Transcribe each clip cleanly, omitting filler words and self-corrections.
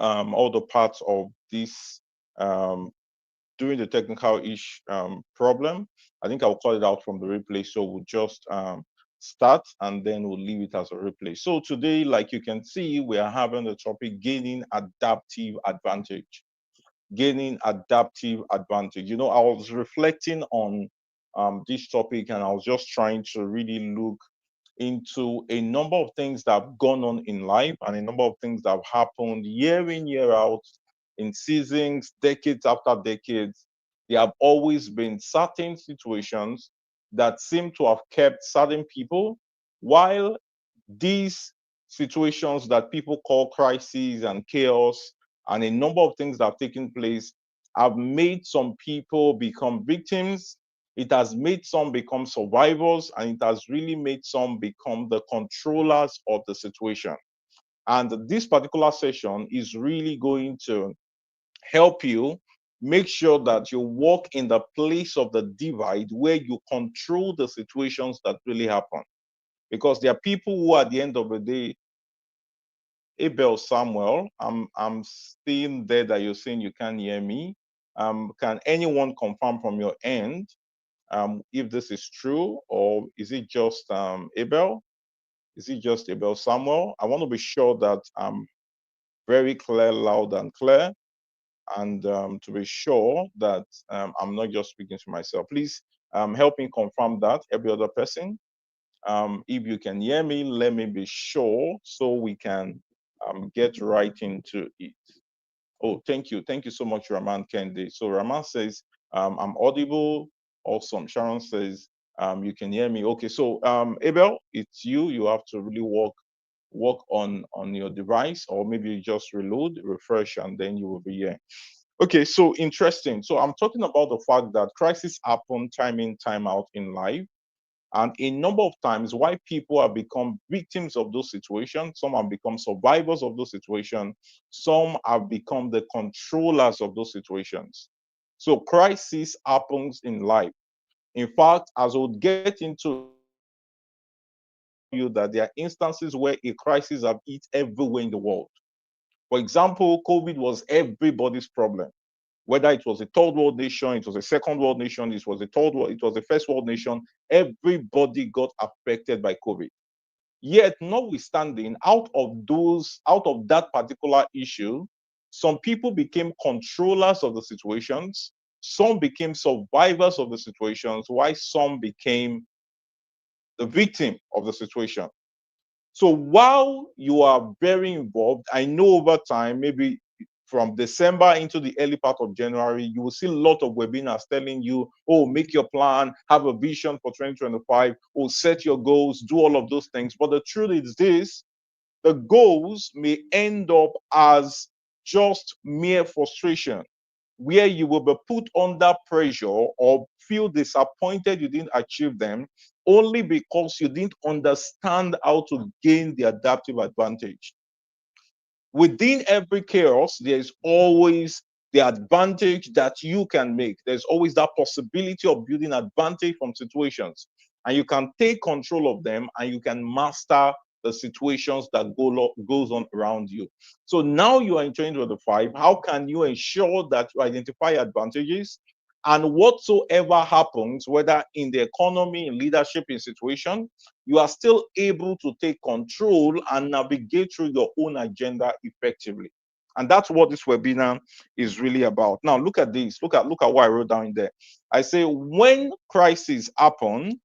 all the parts of this um, during the technical ish problem. I think I'll call it out from the replay. So we'll just start and then we'll leave it as a replay. So today, like you can see, we are having the topic gaining adaptive advantage. Gaining adaptive advantage. You know, I was reflecting on this topic and I was just trying to really look into a number of things that have gone on in life and a number of things that have happened year in, year out, in seasons, decades after decades. There have always been certain situations that seem to have kept certain people, while these situations that people call crises and chaos and a number of things that have taken place have made some people become victims. It has made some become survivors, and it has really made some become the controllers of the situation. And this particular session is really going to help you make sure that you walk in the place of the divide where you control the situations that really happen. Because there are people who, at the end of the day, Abel Samuel, I'm seeing there that you're saying you can't hear me. Can anyone confirm from your end if this is true, or is it just Abel? Is it just Abel Samuel? I want to be sure that I'm very clear, loud and clear, and to be sure that I'm not just speaking to myself. Please help me confirm that, every other person. If you can hear me, let me be sure so we can get right into it. Oh, thank you. Thank you so much, Raman Kendi. So Raman says, I'm audible. Awesome. Sharon says, you can hear me. Okay, so Abel, it's you. You have to really work on your device, or maybe you just reload, refresh, and then you will be here. Okay, so interesting. So I'm talking about the fact that crises happen time in, time out in life. And a number of times, why people have become victims of those situations, some have become survivors of those situations, some have become the controllers of those situations. So crisis happens in life. In fact, as we'll get into in a few minutes, I'm going to tell you that there are instances where a crisis have hit everywhere in the world. For example, COVID was everybody's problem, whether it was a third world nation, it was a second world nation, it was a third world, it was a first world nation, everybody got affected by COVID. Yet, notwithstanding, out of that particular issue, some people became controllers of the situations, some became survivors of the situations, while some became the victim of the situation. So while you are very involved, I know over time, maybe from December into the early part of January, you will see a lot of webinars telling you, oh, make your plan, have a vision for 2025, or set your goals, do all of those things. But the truth is this, the goals may end up as just mere frustration, where you will be put under pressure or feel disappointed you didn't achieve them only because you didn't understand how to gain the adaptive advantage. Within every chaos, there is always the advantage that you can make. There's always that possibility of building advantage from situations, and you can take control of them and you can master the situations that goes on around you. So now you are in 2025. How can you ensure that you identify advantages, and whatsoever happens, whether in the economy, in leadership, in situation, you are still able to take control and navigate through your own agenda effectively. And that's what this webinar is really about. Now, look at this. Look at what I wrote down there. I say when crises happen,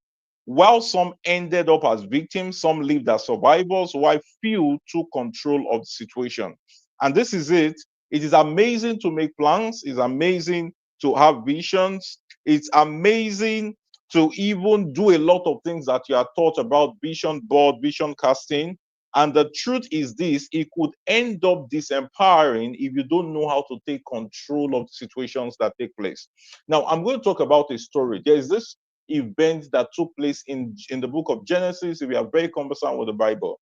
while some ended up as victims, some lived as survivors, while few took control of the situation. And this is it. It is amazing to make plans. It's amazing to have visions. It's amazing to even do a lot of things that you are taught about vision board, vision casting. And the truth is this, it could end up disempowering if you don't know how to take control of situations that take place. Now, I'm going to talk about a story. There is this event that took place in the book of Genesis. If you are very conversant with the Bible,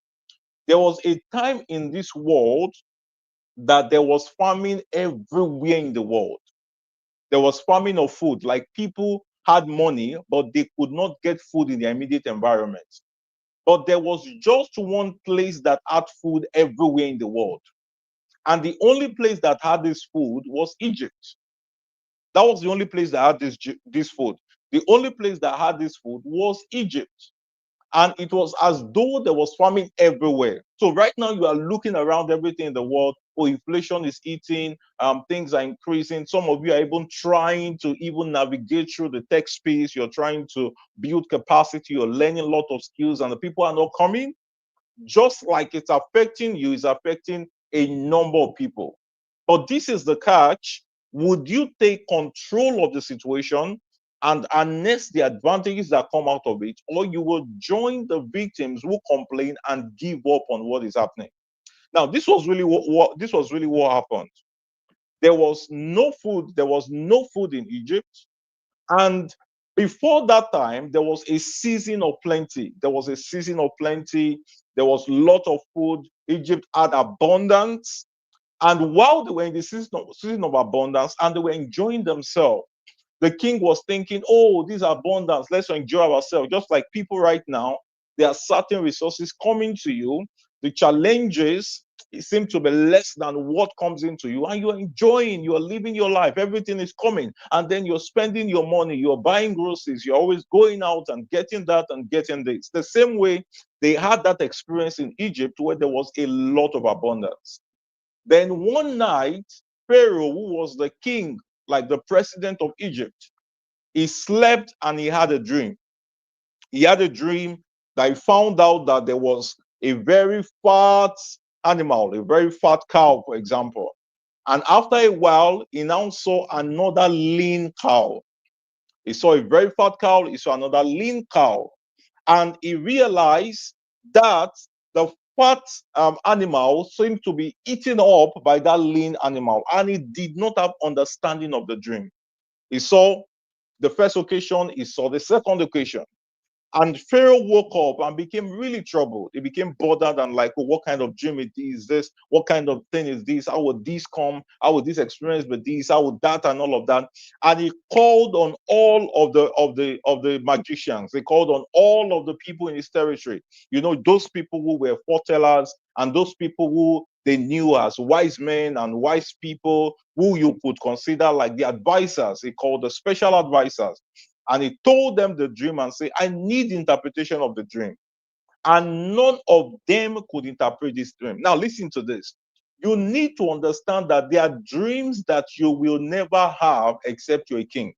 there was a time in this world that there was famine everywhere in the world. There was famine of food, like people had money, but they could not get food in their immediate environment. But there was just one place that had food everywhere in the world. And the only place that had this food was Egypt. That was the only place that had this food. The only place that had this food was Egypt. And it was as though there was famine everywhere. So right now you are looking around everything in the world. Oh, inflation is eating, things are increasing. Some of you are even trying to even navigate through the tech space. You're trying to build capacity. You're learning a lot of skills, and the people are not coming. Just like it's affecting you, it's affecting a number of people. But this is the catch. Would you take control of the situation and harness the advantages that come out of it, or you will join the victims who complain and give up on what is happening? Now, this was really what happened. There was no food. There was no food in Egypt, and before that time, there was a season of plenty. There was a season of plenty. There was a lot of food. Egypt had abundance. And while they were in the season of abundance and they were enjoying themselves, the king was thinking, oh, this abundance, let's enjoy ourselves. Just like people right now, there are certain resources coming to you. The challenges seem to be less than what comes into you, and you're enjoying, you're living your life, everything is coming, and then you're spending your money, you're buying groceries, you're always going out and getting that and getting this. The same way they had that experience in Egypt where there was a lot of abundance. Then one night, Pharaoh, who was the king, like the president of Egypt, he slept and he had a dream. He had a dream that he found out that there was a very fat animal, a very fat cow, for example. And after a while, he now saw another lean cow. He saw a very fat cow, he saw another lean cow. And he realized that the fat animal seemed to be eaten up by that lean animal, and he did not have understanding of the dream. He saw the first occasion, he saw the second occasion. And Pharaoh woke up and became really troubled. He became bothered and like, oh, what kind of dream is this? What kind of thing is this? How would this come? How would this experience be this? How would that and all of that? And he called on all of the magicians. He called on all of the people in his territory. You know, those people who were foretellers and those people who they knew as wise men and wise people who you could consider like the advisors. He called the special advisors, and he told them the dream and said, I need interpretation of the dream. And none of them could interpret this dream. Now, listen to this. You need to understand that there are dreams that you will never have except you're a king.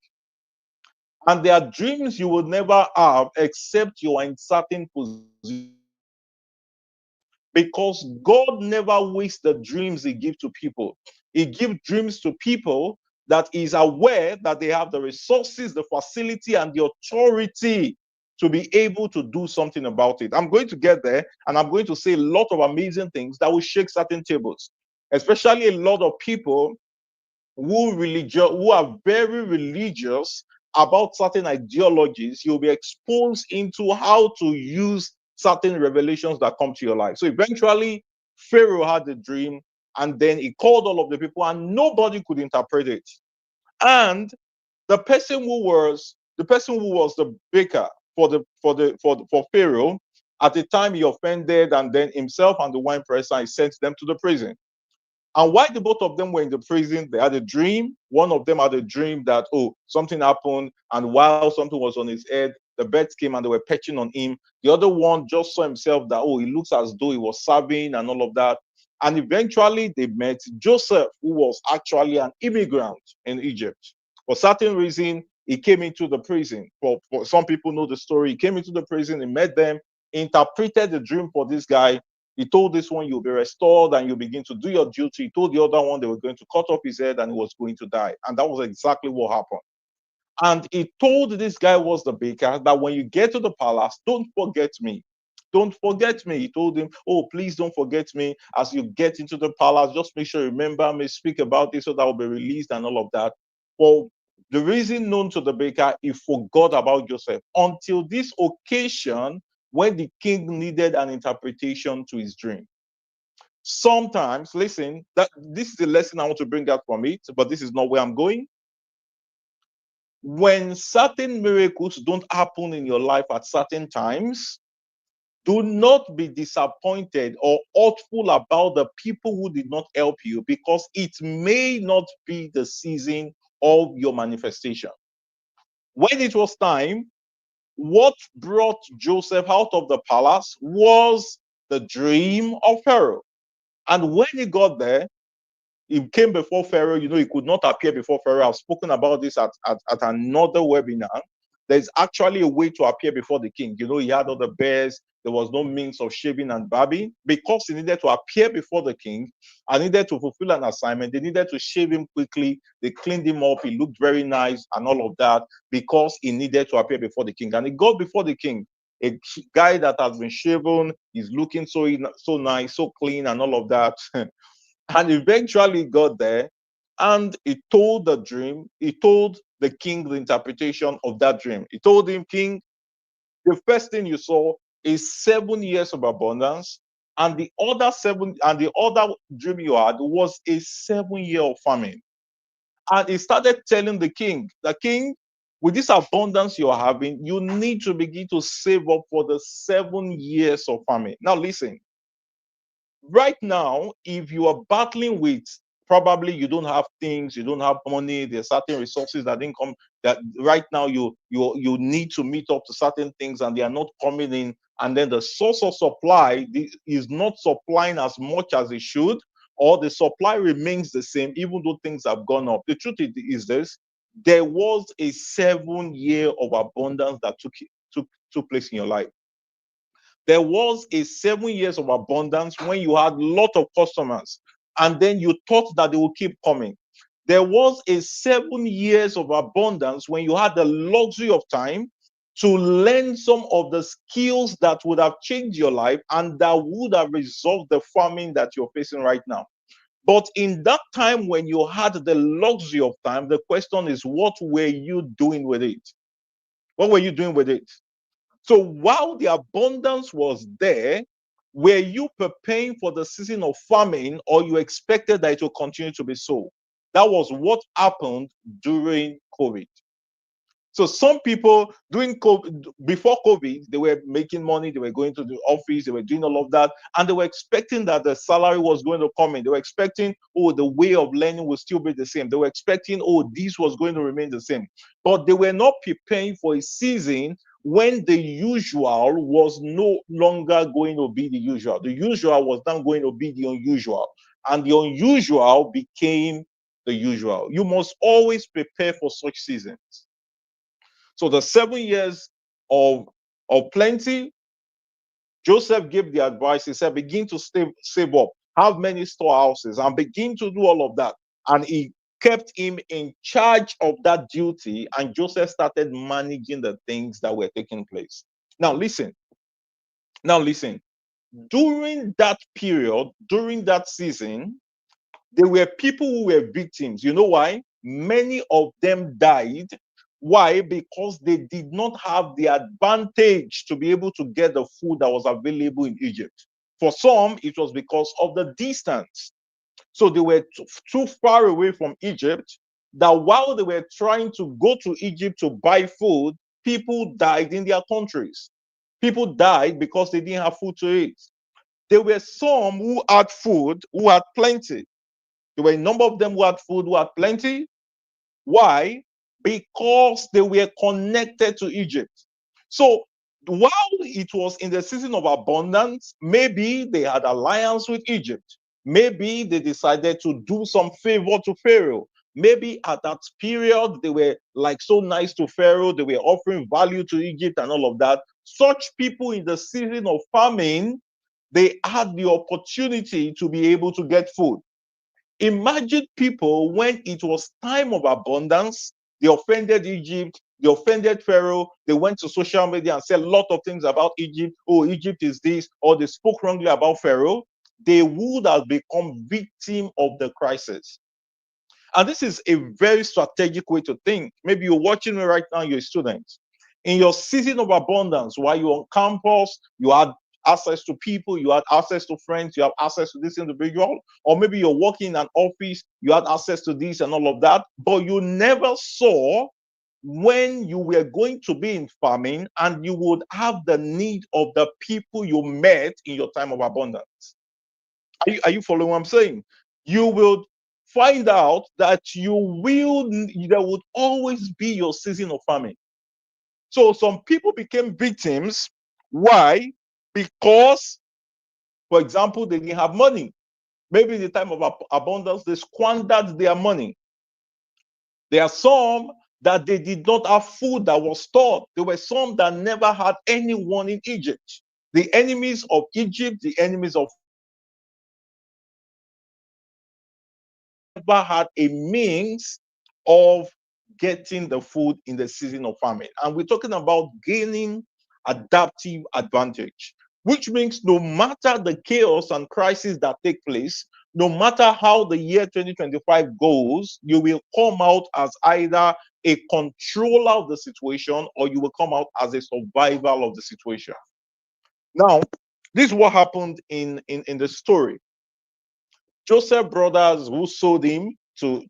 And there are dreams you will never have except you are in certain position. Because God never wastes the dreams he gives to people. He gives dreams to people that is aware that they have the resources, the facility, and the authority to be able to do something about it. I'm going to get there and I'm going to say a lot of amazing things that will shake certain tables, especially a lot of people who are very religious about certain ideologies. You'll be exposed into how to use certain revelations that come to your life. So eventually, Pharaoh had a dream, and then he called all of the people, and nobody could interpret it. And the person who was the baker for Pharaoh, at the time he offended, and then himself and the wine presser, he sent them to the prison. And while the both of them were in the prison, they had a dream. One of them had a dream that, oh, something happened. And while something was on his head, the birds came and they were perching on him. The other one just saw himself that, oh, he looks as though he was serving and all of that. And eventually they met Joseph, who was actually an immigrant in Egypt. For certain reason, he came into the prison. For some people know the story. He came into the prison, he met them, interpreted the dream for this guy. He told this one, you'll be restored and you'll begin to do your duty. He told the other one they were going to cut off his head and he was going to die. And that was exactly what happened. And he told this guy was the baker that when you get to the palace, don't forget me. Don't forget me. He told him, oh, please don't forget me. As you get into the palace, just make sure you remember me, speak about this so that will be released and all of that. Well, the reason known to the baker, he forgot about Joseph until this occasion when the king needed an interpretation to his dream. Sometimes, listen, that this is the lesson I want to bring out from it, but this is not where I'm going. When certain miracles don't happen in your life at certain times, Do not be disappointed or hurtful about the people who did not help you, because it may not be the season of your manifestation. When it was time, what brought Joseph out of the palace was the dream of Pharaoh. And when he got there, he came before Pharaoh. He could not appear before Pharaoh. I've spoken about this at another webinar. There's actually a way to appear before the king. He had other bears. There was no means of shaving and barbing. Because he needed to appear before the king and needed to fulfill an assignment, they needed to shave him quickly. They cleaned him up. He looked very nice and all of that, because he needed to appear before the king. And he got before the king, a guy that has been shaven, he's looking so nice, so clean and all of that. And eventually got there, and he told the dream. He told the king the interpretation of that dream. He told him, King, the first thing you saw is 7 years of abundance, and the other dream you had was a 7 year of famine. And he started telling the king, with this abundance you're having, you need to begin to save up for the 7 years of famine. Now listen, right now, if you are battling with, probably you don't have things, you don't have money, there's certain resources that didn't come, that right now you need to meet up to certain things and they are not coming in, and then the source of supply is not supplying as much as it should, or the supply remains the same even though things have gone up. The truth is this: there was a 7 year of abundance that took place in your life. There was a 7 years of abundance when you had a lot of customers, and then you thought that they will keep coming. There was a 7 years of abundance when you had the luxury of time to learn some of the skills that would have changed your life and that would have resolved the famine that you're facing right now. But in that time when you had the luxury of time, the question is, what were you doing with it? What were you doing with it? So while the abundance was there, were you preparing for the season of famine, or you expected that it will continue to be so? That was what happened during COVID. So some people during COVID, before COVID, they were making money, they were going to the office, they were doing all of that, and they were expecting that the salary was going to come in. They were expecting, oh, the way of learning will still be the same. They were expecting, oh, this was going to remain the same. But they were not preparing for a season when the usual was no longer going to be the usual. The usual was now going to be the unusual, and the unusual became the usual. You must always prepare for such seasons. So the 7 years of, of plenty, Joseph gave the advice. He said, begin to save up, have many storehouses, and begin to do all of that. And he kept him in charge of that duty, and Joseph started managing the things that were taking place. Now listen. Now listen. During that period, during that season, there were people who were victims. You know why? Many of them died. Why? Because they did not have the advantage to be able to get the food that was available in Egypt. For some, it was because of the distance. So they were too far away from Egypt, that while they were trying to go to Egypt to buy food, people died in their countries. People died because they didn't have food to eat. There were some who had food, who had plenty. There were a number of them who had food, who had plenty. Why? Because they were connected to Egypt. So while it was in the season of abundance, maybe they had alliance with Egypt. Maybe they decided to do some favor to Pharaoh. Maybe at that period, they were like so nice to Pharaoh, they were offering value to Egypt and all of that. Such people in the season of famine, they had the opportunity to be able to get food. Imagine people when it was time of abundance, they offended Egypt, they offended Pharaoh, they went to social media and said a lot of things about Egypt. Oh, Egypt is this, or they spoke wrongly about Pharaoh. They would have become victim of the crisis. And this is a very strategic way to think. Maybe you're watching me right now, you're a student. In your season of abundance, while you're on campus, you had access to people, you had access to friends, you have access to this individual, or maybe you're working in an office, you had access to this and all of that, but you never saw when you were going to be in famine and you would have the need of the people you met in your time of abundance. Are you following what I'm saying? You will find out that there would always be your season of famine. So some people became victims. Why? Because, for example, they didn't have money. Maybe in the time of abundance, they squandered their money. There are some that they did not have food that was stored. There were some that never had anyone in Egypt. The enemies of Egypt, the enemies of never had a means of getting the food in the season of famine. And we're talking about gaining adaptive advantage, which means no matter the chaos and crisis that take place, no matter how the year 2025 goes, you will come out as either a controller of the situation or you will come out as a survivor of the situation. Now, this is what happened in the story. Joseph brothers who sold him to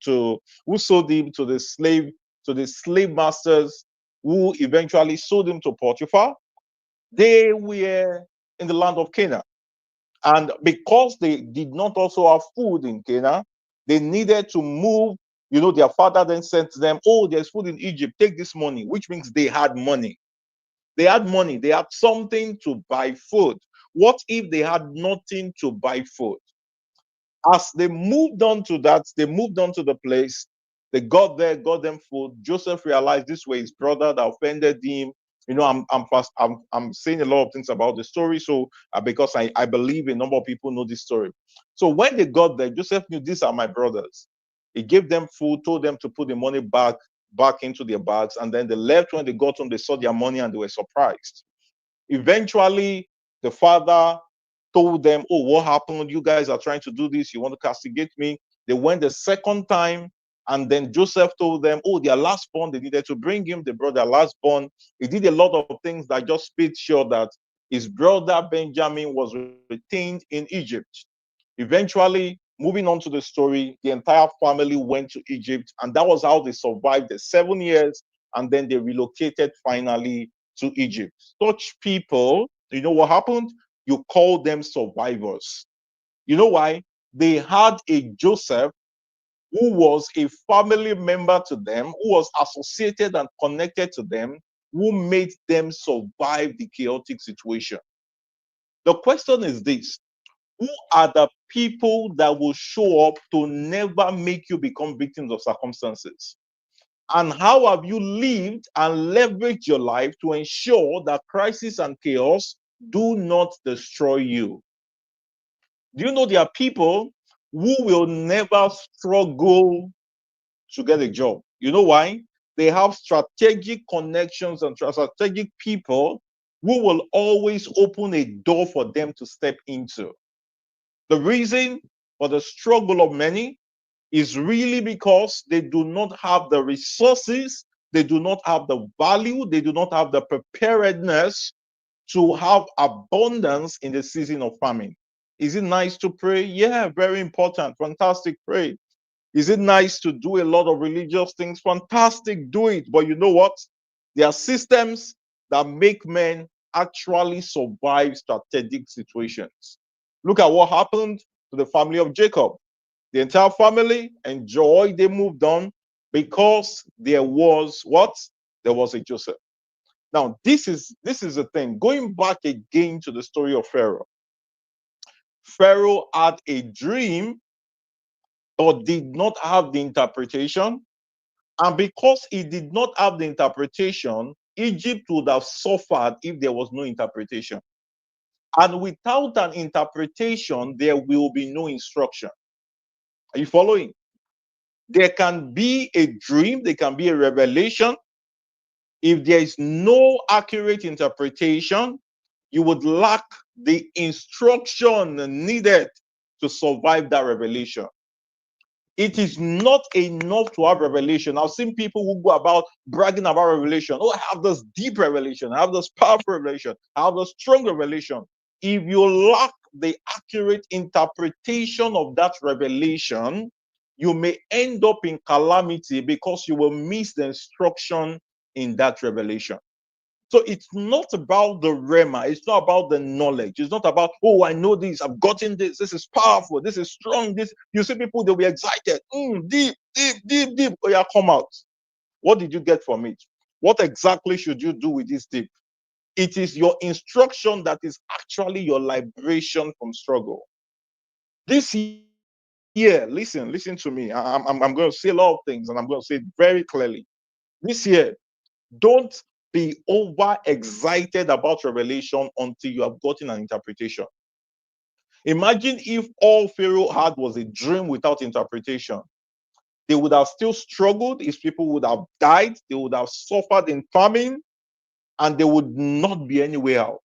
the slave masters who eventually sold him to Potiphar, they were in the land of Canaan. And because they did not also have food in Canaan, they needed to move. Their father then sent them, oh, there's food in Egypt, take this money, which means they had money. They had money, they had something to buy food. What if they had nothing to buy food? As they moved on to that, they moved on to the place. They got there, got them food. Joseph realized this way his brother that offended him. I'm saying a lot of things about the story. So because I believe a number of people know this story. So when they got there, Joseph knew these are my brothers. He gave them food, told them to put the money back into their bags, and then they left. When they got home, they saw their money and they were surprised. Eventually, the father told them, oh, what happened? You guys are trying to do this. You want to castigate me. They went the second time. And then Joseph told them, oh, their last born, they needed to bring him. They brought their last born. He did a lot of things that just made sure that his brother Benjamin was retained in Egypt. Eventually, moving on to the story, the entire family went to Egypt. And that was how they survived the 7 years. And then they relocated finally to Egypt. Such people, you know what happened? You call them survivors. You know why? They had a Joseph who was a family member to them, who was associated and connected to them, who made them survive the chaotic situation. The question is this: who are the people that will show up to never make you become victims of circumstances? And how have you lived and leveraged your life to ensure that crisis and chaos do not destroy you? Do you know there are people who will never struggle to get a job? You know why? They have strategic connections and strategic people who will always open a door for them to step into. The reason for the struggle of many is really because they do not have the resources, they do not have the value, they do not have the preparedness to have abundance in the season of famine. Is it nice to pray? Yeah, very important. Fantastic. Pray. Is it nice to do a lot of religious things? Fantastic. Do it. But you know what? There are systems that make men actually survive strategic situations. Look at what happened to the family of Jacob. The entire family enjoyed, they moved on because there was what? There was a Joseph. Now, this is the thing. Going back again to the story of Pharaoh. Pharaoh had a dream but did not have the interpretation. And because he did not have the interpretation, Egypt would have suffered if there was no interpretation. And without an interpretation, there will be no instruction. Are you following? There can be a dream, there can be a revelation. If there is no accurate interpretation, you would lack the instruction needed to survive that revelation. It is not enough to have revelation. I've seen people who go about bragging about revelation. Oh, I have this deep revelation. I have this powerful revelation. I have this strong revelation. If you lack the accurate interpretation of that revelation, you may end up in calamity because you will miss the instruction in that revelation. So it's not about the rema, it's not about the knowledge, it's not about, oh, I know this, I've gotten this is powerful, this is strong. This, you see people, they'll be excited, deep, deep, deep, deep. Oh yeah, come out. What did you get from it? What exactly should you do with this deep? It is your instruction that is actually your liberation from struggle. This year, listen to me. I'm going to say a lot of things, and I'm going to say it very clearly. This year, don't be over excited about revelation until you have gotten an interpretation. Imagine if all Pharaoh had was a dream without interpretation. They would have still struggled, his people would have died, they would have suffered in famine, and they would not be anywhere out.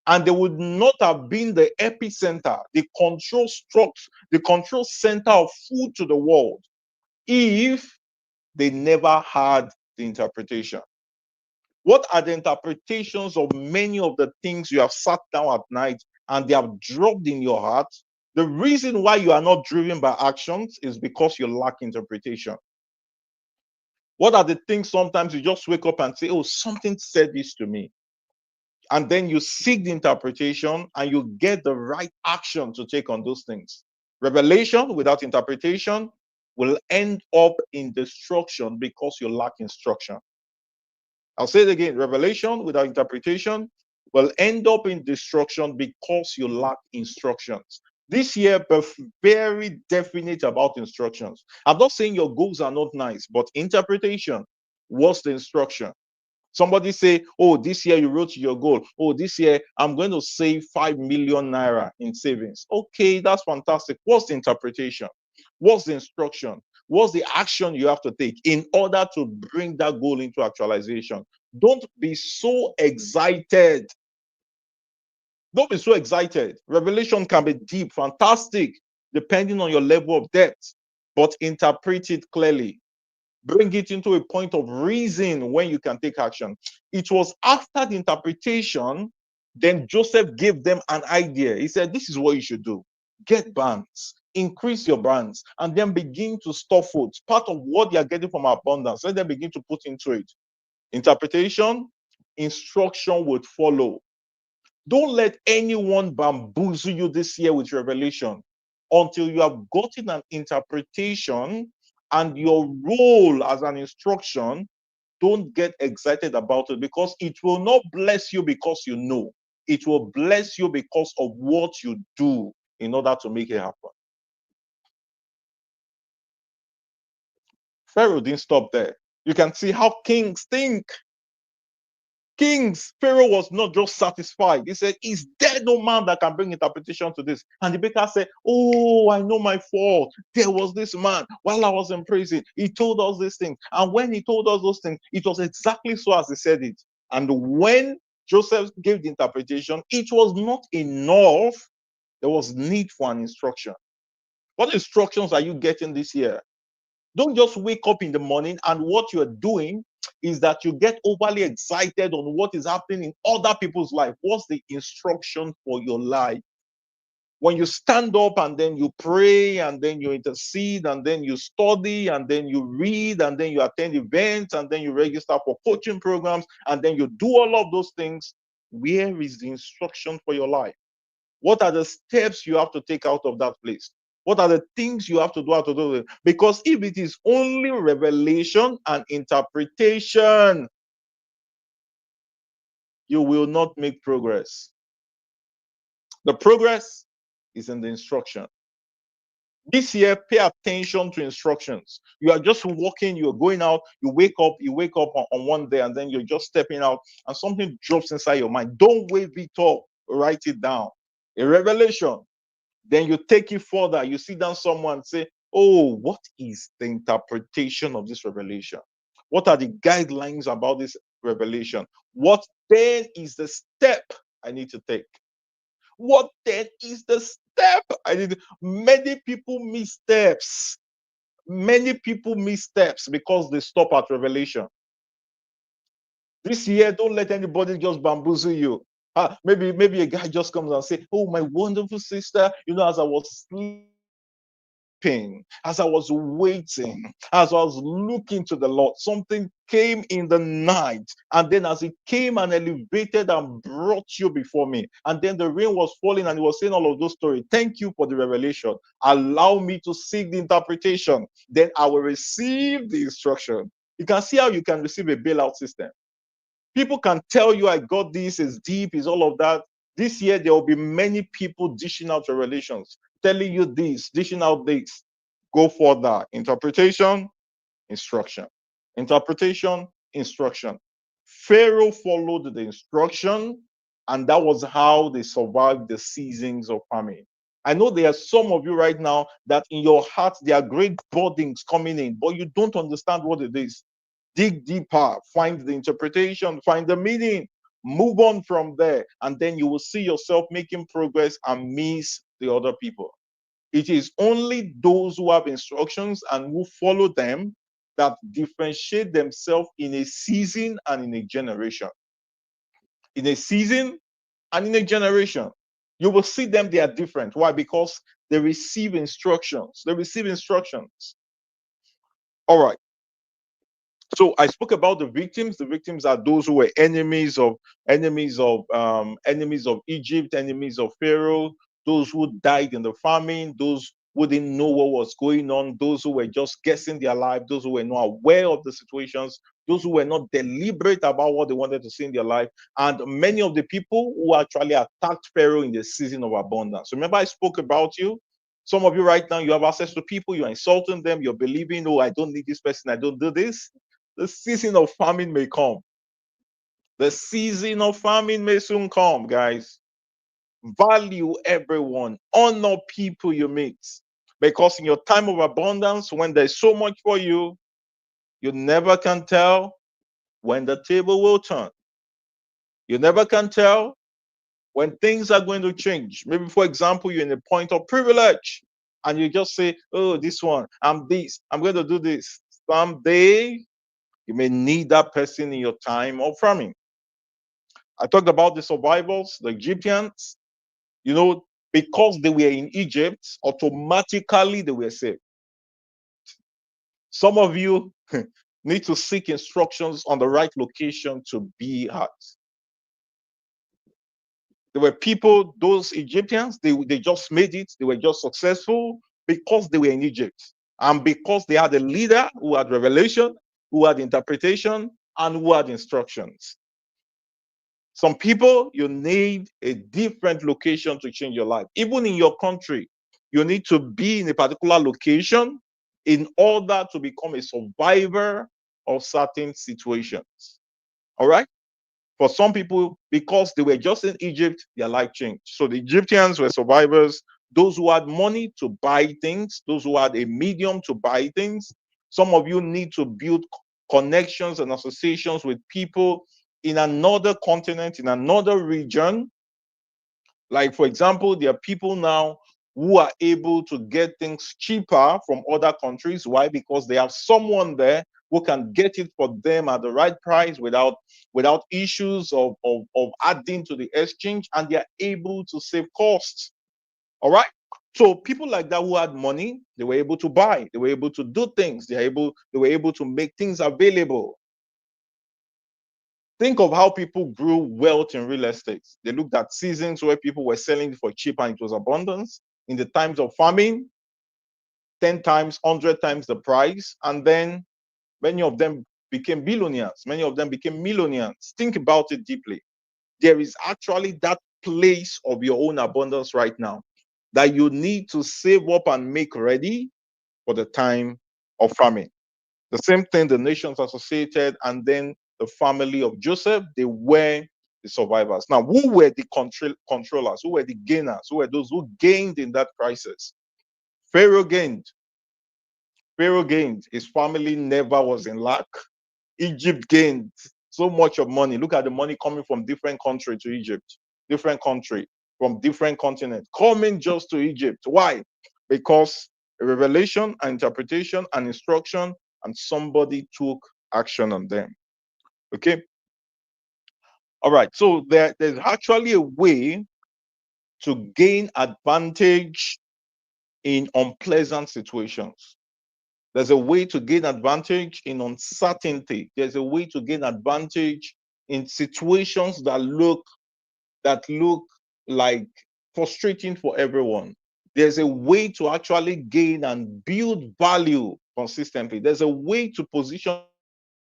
And they would not have been the epicenter, the control center of food to the world if they never had the interpretation. What are the interpretations of many of the things you have sat down at night and they have dropped in your heart? The reason why you are not driven by actions is because you lack interpretation. What are the things sometimes you just wake up and say, oh, something said this to me? And then you seek the interpretation and you get the right action to take on those things. Revelation without interpretation will end up in destruction because you lack instruction. I'll say it again. Revelation without interpretation will end up in destruction because you lack instructions. This year, be very definite about instructions. I'm not saying your goals are not nice, but interpretation. What's the instruction? Somebody say, oh, this year you wrote your goal. Oh, this year I'm going to save 5 million naira in savings. Okay, that's fantastic. What's the interpretation? What's the instruction? What's the action you have to take in order to bring that goal into actualization? Don't be so excited. Don't be so excited. Revelation can be deep, fantastic, depending on your level of depth, but interpret it clearly. Bring it into a point of reason when you can take action. It was after the interpretation, then Joseph gave them an idea. He said, this is what you should do. Get bands, increase your bands, and then begin to store food. Part of what you're getting from abundance, let them begin to put into it. Interpretation, instruction would follow. Don't let anyone bamboozle you this year with revelation until you have gotten an interpretation and your role as an instruction. Don't get excited about it because it will not bless you because you know. It will bless you because of what you do in order to make it happen. Pharaoh didn't stop there. You can see how kings think. Kings, Pharaoh was not just satisfied. He said, is there no man that can bring interpretation to this? And the baker said, oh, I know my fault. There was this man while I was in prison. He told us these things. And when he told us those things, it was exactly so as he said it. And when Joseph gave the interpretation, it was not enough. There was need for an instruction. What instructions are you getting this year? Don't just wake up in the morning and what you're doing is that you get overly excited on what is happening in other people's life. What's the instruction for your life? When you stand up and then you pray and then you intercede and then you study and then you read and then you attend events and then you register for coaching programs and then you do all of those things, where is the instruction for your life? What are the steps you have to take out of that place? What are the things you have to do out of those? Because if it is only revelation and interpretation, you will not make progress. The progress is in the instruction. This year, pay attention to instructions. You are just walking, you're going out, you wake up on one day, and then you're just stepping out, and something drops inside your mind. Don't wave it up, write it down. A revelation. Then you take it further. You sit down someone say, oh, what is the interpretation of this revelation? What are the guidelines about this revelation? What then is the step I need to take? What then is the step I need to... Many people miss steps. Many people miss steps because they stop at revelation. This year, don't let anybody just bamboozle you. Maybe a guy just comes and say, oh, my wonderful sister, as I was sleeping sleeping, as I was waiting, as I was looking to the Lord, something came in the night. And then as it came and elevated and brought you before me, and then the rain was falling and it was saying all of those stories. Thank you for the revelation. Allow me to seek the interpretation. Then I will receive the instruction. You can see how you can receive a bailout system. People can tell you, I got this, is deep, is all of that. This year, there will be many people dishing out revelations, telling you this, dishing out this. Go for that. Interpretation, instruction. Interpretation, instruction. Pharaoh followed the instruction, and that was how they survived the seasons of famine. I know there are some of you right now that in your heart there are great burdens coming in, but you don't understand what it is. Dig deeper, find the interpretation, find the meaning, move on from there, and then you will see yourself making progress and miss the other people. It is only those who have instructions and who follow them that differentiate themselves in a season and in a generation. In a season and in a generation, you will see them, they are different. Why? Because they receive instructions. They receive instructions. All right. So I spoke about the victims. The victims are those who were enemies of Egypt, enemies of Pharaoh, those who died in the famine, those who didn't know what was going on, those who were just guessing their life, those who were not aware of the situations, those who were not deliberate about what they wanted to see in their life, and many of the people who actually attacked Pharaoh in the season of abundance. Remember, I spoke about you. Some of you right now, you have access to people, you're insulting them, you're believing, oh, I don't need this person, I don't do this. The season of famine may come. The season of famine may soon come, guys. Value everyone, honor people you meet. Because in your time of abundance, when there's so much for you, you never can tell when the table will turn. You never can tell when things are going to change. Maybe, for example, you're in a point of privilege and you just say, oh, this one, I'm this, I'm going to do this. Someday, you may need that person in your time of famine. I talked about the survivors, the Egyptians, you know, because they were in Egypt, automatically they were saved. Some of you need to seek instructions on the right location to be at. There were people, those Egyptians, they just made it, they were just successful because they were in Egypt. And because they had a leader who had revelation, who had interpretation, and who had instructions. Some people, you need a different location to change your life. Even in your country, you need to be in a particular location in order to become a survivor of certain situations. All right? For some people, because they were just in Egypt, their life changed. So the Egyptians were survivors, those who had money to buy things, those who had a medium to buy things. Some of you need to build connections and associations with people in another continent, in another region. Like, for example, there are people now who are able to get things cheaper from other countries. Why? Because they have someone there who can get it for them at the right price without issues of adding to the exchange, and they are able to save costs. All right. So people like that who had money, they were able to buy, they were able to do things, they were able to make things available. Think of how people grew wealth in real estate. They looked at seasons where people were selling for cheap and it was abundance. In the times of famine, 10 times, 100 times the price. And then many of them became billionaires. Many of them became millionaires. Think about it deeply. There is actually that place of your own abundance right now that you need to save up and make ready for the time of famine. The same thing, the nations associated, and then the family of Joseph, they were the survivors. Now, who were the controllers? Who were the gainers? Who were those who gained in that crisis? Pharaoh gained. Pharaoh gained. His family never was in lack. Egypt gained so much of money. Look at the money coming from different country to Egypt, different country from different continent, coming just to Egypt. Why? Because a revelation, an interpretation, an instruction, and somebody took action on them. Okay. All right. So there's actually a way to gain advantage in unpleasant situations. There's a way to gain advantage in uncertainty. There's a way to gain advantage in situations that look like frustrating for everyone. There's a way to actually gain and build value consistently. There's a way to position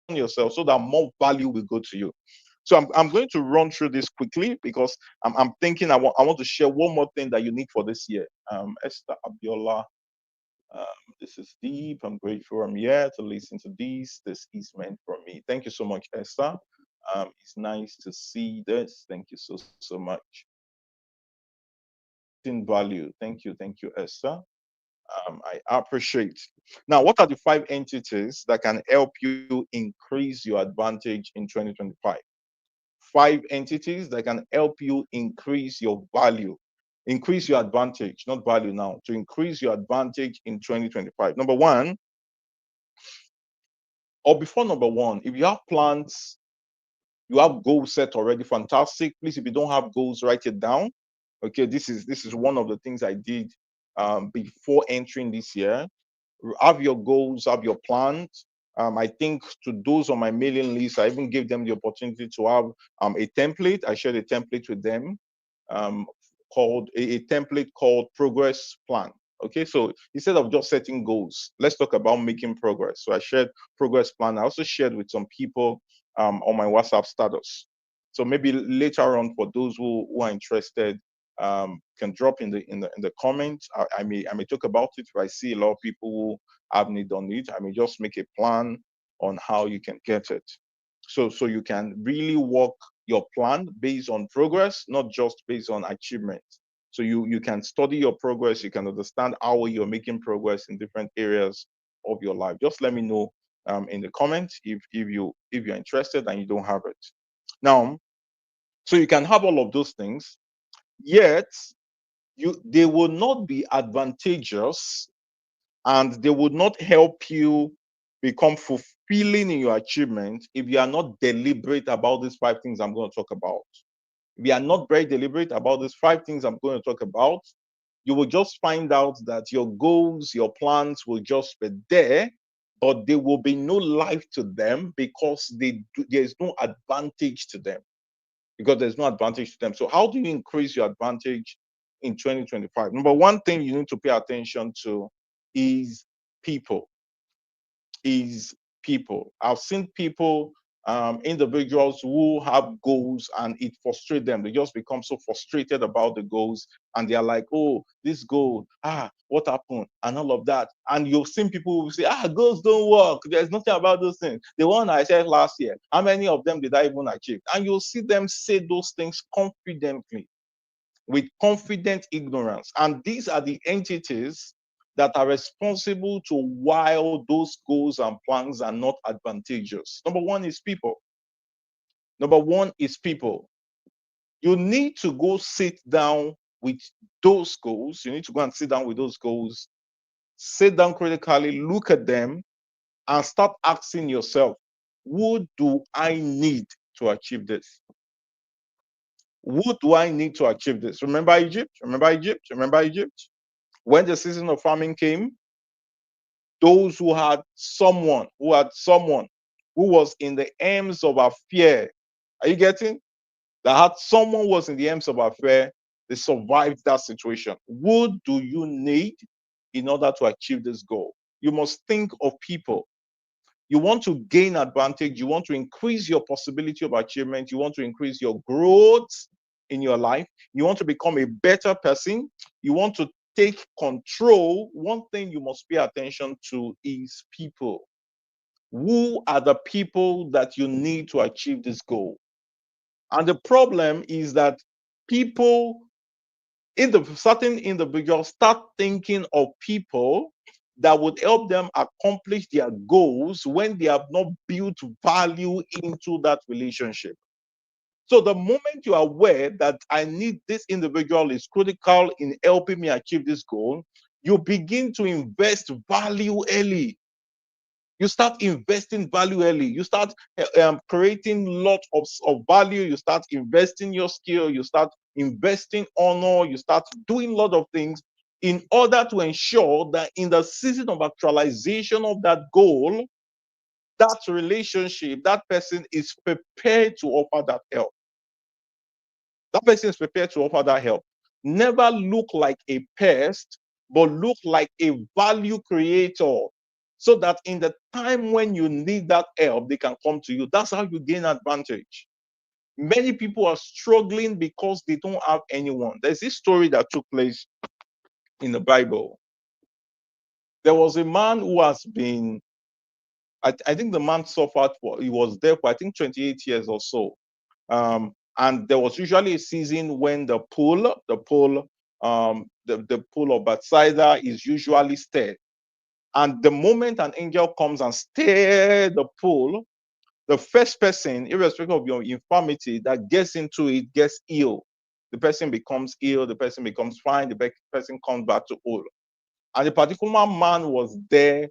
yourself so that more value will go to you. So I'm going to run through this quickly because I'm thinking I want to share one more thing that you need for this year. Esther Abiola, this is deep. I'm grateful I'm here to listen to this. This is meant for me. Thank you so much, Esther. It's nice to see this. Thank you so much. In value. Thank you, Esther. I appreciate. Now, what are the five entities that can help you increase your advantage in 2025? Five entities that can help you increase your value, increase your advantage, not value now, to increase your advantage in 2025. Number one, or before number one, if you have plans, you have goals set already, fantastic. Please, if you don't have goals, write it down. Okay, this is one of the things I did before entering this year. Have your goals, have your plans. I think to those on my mailing list, I even gave them the opportunity to have a template. I shared a template with them um, called a template called progress plan. Okay, so instead of just setting goals, let's talk about making progress. So I shared progress plan. I also shared with some people on my WhatsApp status. So maybe later on, for those who are interested, can drop in the comments. I may talk about it. If I see a lot of people who have need on it, I may just make a plan on how you can get it. So you can really work your plan based on progress, not just based on achievement. So you can study your progress, you can understand how you're making progress in different areas of your life. Just let me know in the comments if you're interested and you don't have it. Now, so you can have all of those things, yet they will not be advantageous and they would not help you become fulfilling in your achievement if you are not deliberate about these five things I'm going to talk about. If you are not very deliberate about these five things I'm going to talk about, you will just find out that your goals, your plans will just be there, but there will be no life to them because there's no advantage to them. Because there's no advantage to them. So, how do you increase your advantage in 2025? Number one thing you need to pay attention to is people. Is people. I've seen people, individuals who have goals and it frustrates them. They just become so frustrated about the goals and they're like, oh, this goal, what happened? And all of that. And you've seen people who say, goals don't work. There's nothing about those things. The one I said last year, how many of them did I even achieve? And you'll see them say those things confidently with confident ignorance. And these are the entities that are responsible to why those goals and plans are not advantageous. Number one is people. Number one is people. You need to go sit down with those goals. You need to go and sit down with those goals, sit down critically, look at them, and start asking yourself, who do I need to achieve this? Who do I need to achieve this? Remember Egypt? Remember Egypt? Remember Egypt? When the season of famine came, those who had someone who was in the arms of affair, are you getting? That had someone was in the arms of affair, they survived that situation. What do you need in order to achieve this goal? You must think of people. You want to gain advantage, you want to increase your possibility of achievement, you want to increase your growth in your life, you want to become a better person, you want to take control. One thing you must pay attention to is people. Who are the people that you need to achieve this goal? And the problem is that people, in the certain individuals, start thinking of people that would help them accomplish their goals when they have not built value into that relationship. So the moment you are aware that I need this individual is critical in helping me achieve this goal, you begin to invest value early. You start investing value early. You start creating lot of value. You start investing your skill. You start investing honor. You start doing a lot of things in order to ensure that in the season of actualization of that goal, that relationship, that person is prepared to offer that help. That person is prepared to offer that help. Never look like a pest, but look like a value creator, so that in the time when you need that help, they can come to you. That's how you gain advantage. Many people are struggling because they don't have anyone. There's this story that took place in the Bible. There was a man who has been, I think the man suffered for, he was there for, I think, 28 years or so. And there was usually a season when the pool of Bethsaida is usually stirred. And the moment an angel comes and stirs the pool, the first person, irrespective of your infirmity, that gets into it gets ill. The person becomes ill, the person becomes fine, the person comes back to whole. And the particular man was there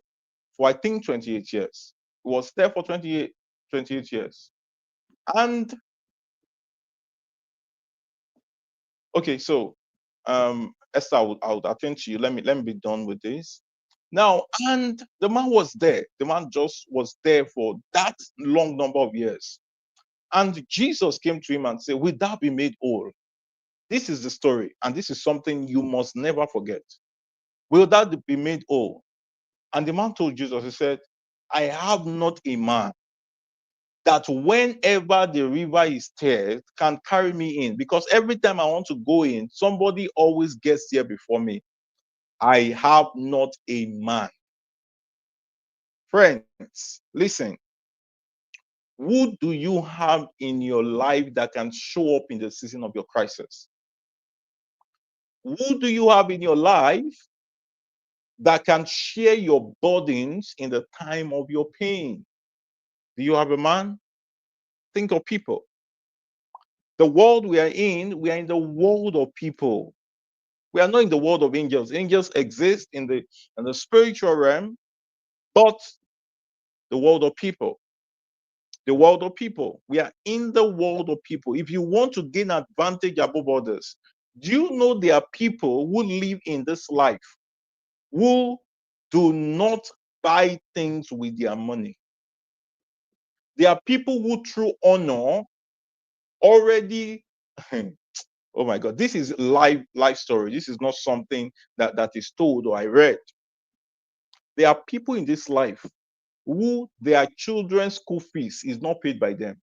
for, I think, 28 years. He was there for 28 years. And okay, so Esther, I would attend to you. Let me be done with this. Now, and the man was there. The man just was there for that long number of years. And Jesus came to him and said, will thou be made whole? This is the story, and this is something you must never forget. Will thou be made whole? And the man told Jesus, he said, I have not a man that whenever the river is stirred can carry me in, because every time I want to go in, somebody always gets there before me. I have not a man. Friends, listen. Who do you have in your life that can show up in the season of your crisis? Who do you have in your life that can share your burdens in the time of your pain? Do you have a man? Think of people. The world we are in the world of people. We are not in the world of angels. Angels exist in the spiritual realm, but the world of people. The world of people. We are in the world of people. If you want to gain advantage above others, do you know there are people who live in this life who do not buy things with their money? There are people who, through honor, already oh my God, this is life story. This is not something that is told or I read. There are people in this life who their children's school fees is not paid by them.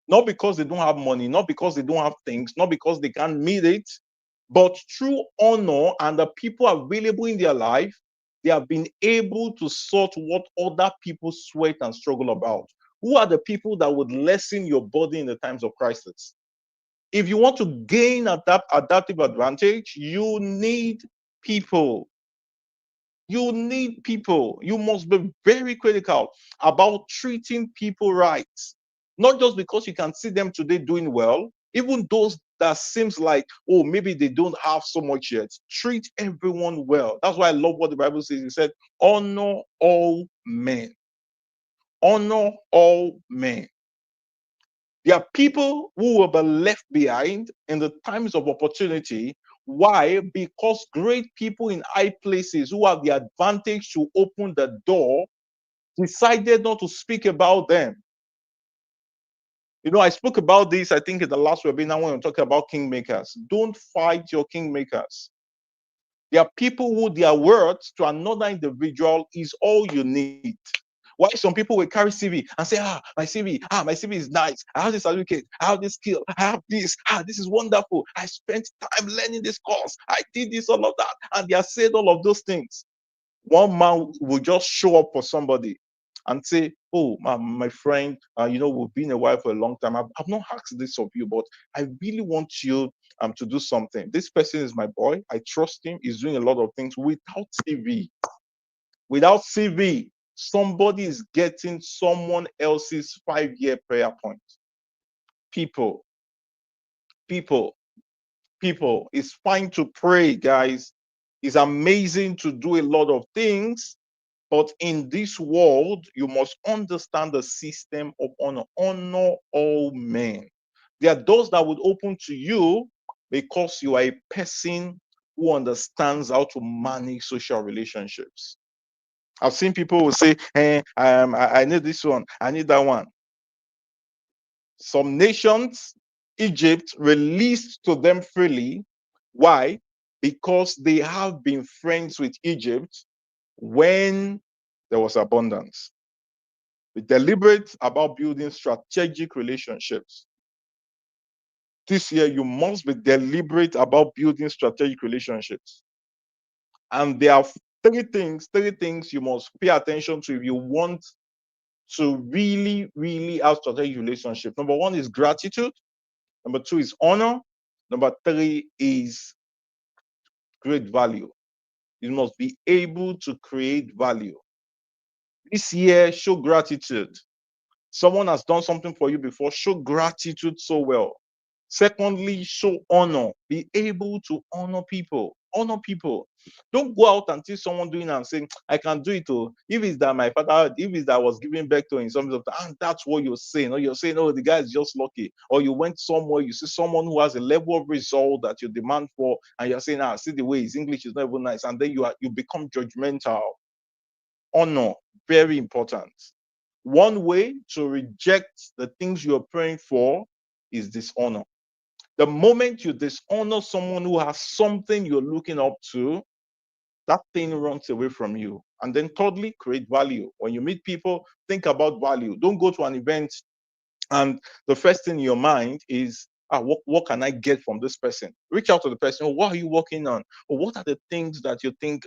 Not because they don't have money, not because they don't have things, not because they can't meet it, but through honor and the people available in their life, they have been able to sort what other people sweat and struggle about. Who are the people that would lessen your burden in the times of crisis? If you want to gain adaptive advantage, you need people. You need people. You must be very critical about treating people right. Not just because you can see them today doing well, even those that seems like, oh, maybe they don't have so much yet. Treat everyone well. That's why I love what the Bible says. It said, honor all men. Honor all men. There are people who will be left behind in the times of opportunity. Why? Because great people in high places who have the advantage to open the door decided not to speak about them. You know, I spoke about this, I think, in the last webinar when we talking about kingmakers. Don't fight your kingmakers. There are people who their words to another individual is all you need. Why some people will carry CV and say, my CV is nice. I have this certificate, I have this skill, I have this. This is wonderful. I spent time learning this course. I did this, all of that. And they have said all of those things. One man will just show up for somebody and say, oh, my friend, we've been a while for a long time. I've not asked this of you, but I really want you to do something. This person is my boy. I trust him. He's doing a lot of things without CV. Without CV, somebody is getting someone else's 5-year prayer point. People, people, people. It's fine to pray, guys. It's amazing to do a lot of things. But in this world, you must understand the system of honor. Honor all men. There are doors that would open to you because you are a person who understands how to manage social relationships. I've seen people who say, hey, I need this one, I need that one. Some nations, Egypt, released to them freely. Why? Because they have been friends with Egypt when there was abundance. Be deliberate about building strategic relationships. This year, you must be deliberate about building strategic relationships. And there are three things you must pay attention to if you want to really, really have strategic relationship. Number one is gratitude. Number two is honor. Number three is great value. You must be able to create value. This year, show gratitude. Someone has done something for you before, show gratitude so well. Secondly, show honor. Be able to honor people. Honor people. Don't go out and see someone doing and saying, I can do it. Oh, if it's that my father, if it's that I was giving back to in something of that, and that's what you're saying. Or you're saying, oh, the guy is just lucky. Or you went somewhere, you see someone who has a level of result that you demand for, and you're saying, see the way his English is not even nice, and then you become judgmental. Honor, very important. One way to reject the things you're praying for is dishonor. The moment you dishonor someone who has something you're looking up to, that thing runs away from you. And then, thirdly, create value. When you meet people, think about value. Don't go to an event and the first thing in your mind is, what can I get from this person? Reach out to the person. Oh, what are you working on? Or what are the things that you think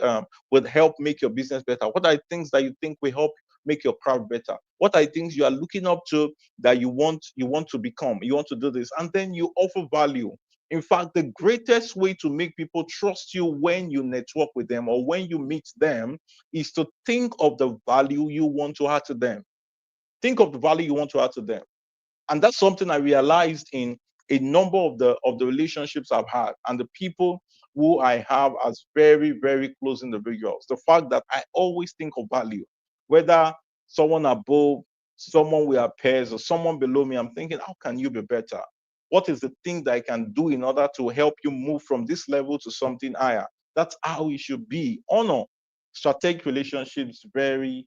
would help make your business better? What are the things that you think will help make your crowd better? What are the things you are looking up to that you want to become? You want to do this, and then you offer value. In fact, the greatest way to make people trust you when you network with them or when you meet them is to think of the value you want to add to them. Think of the value you want to add to them. And that's something I realized in a number of the relationships I've had and the people who I have as very, very close individuals. The fact that I always think of value, whether someone above, someone we are peers, or someone below me, I'm thinking, how can you be better? What is the thing that I can do in order to help you move from this level to something higher? That's how it should be. Honor, strategic relationships, very,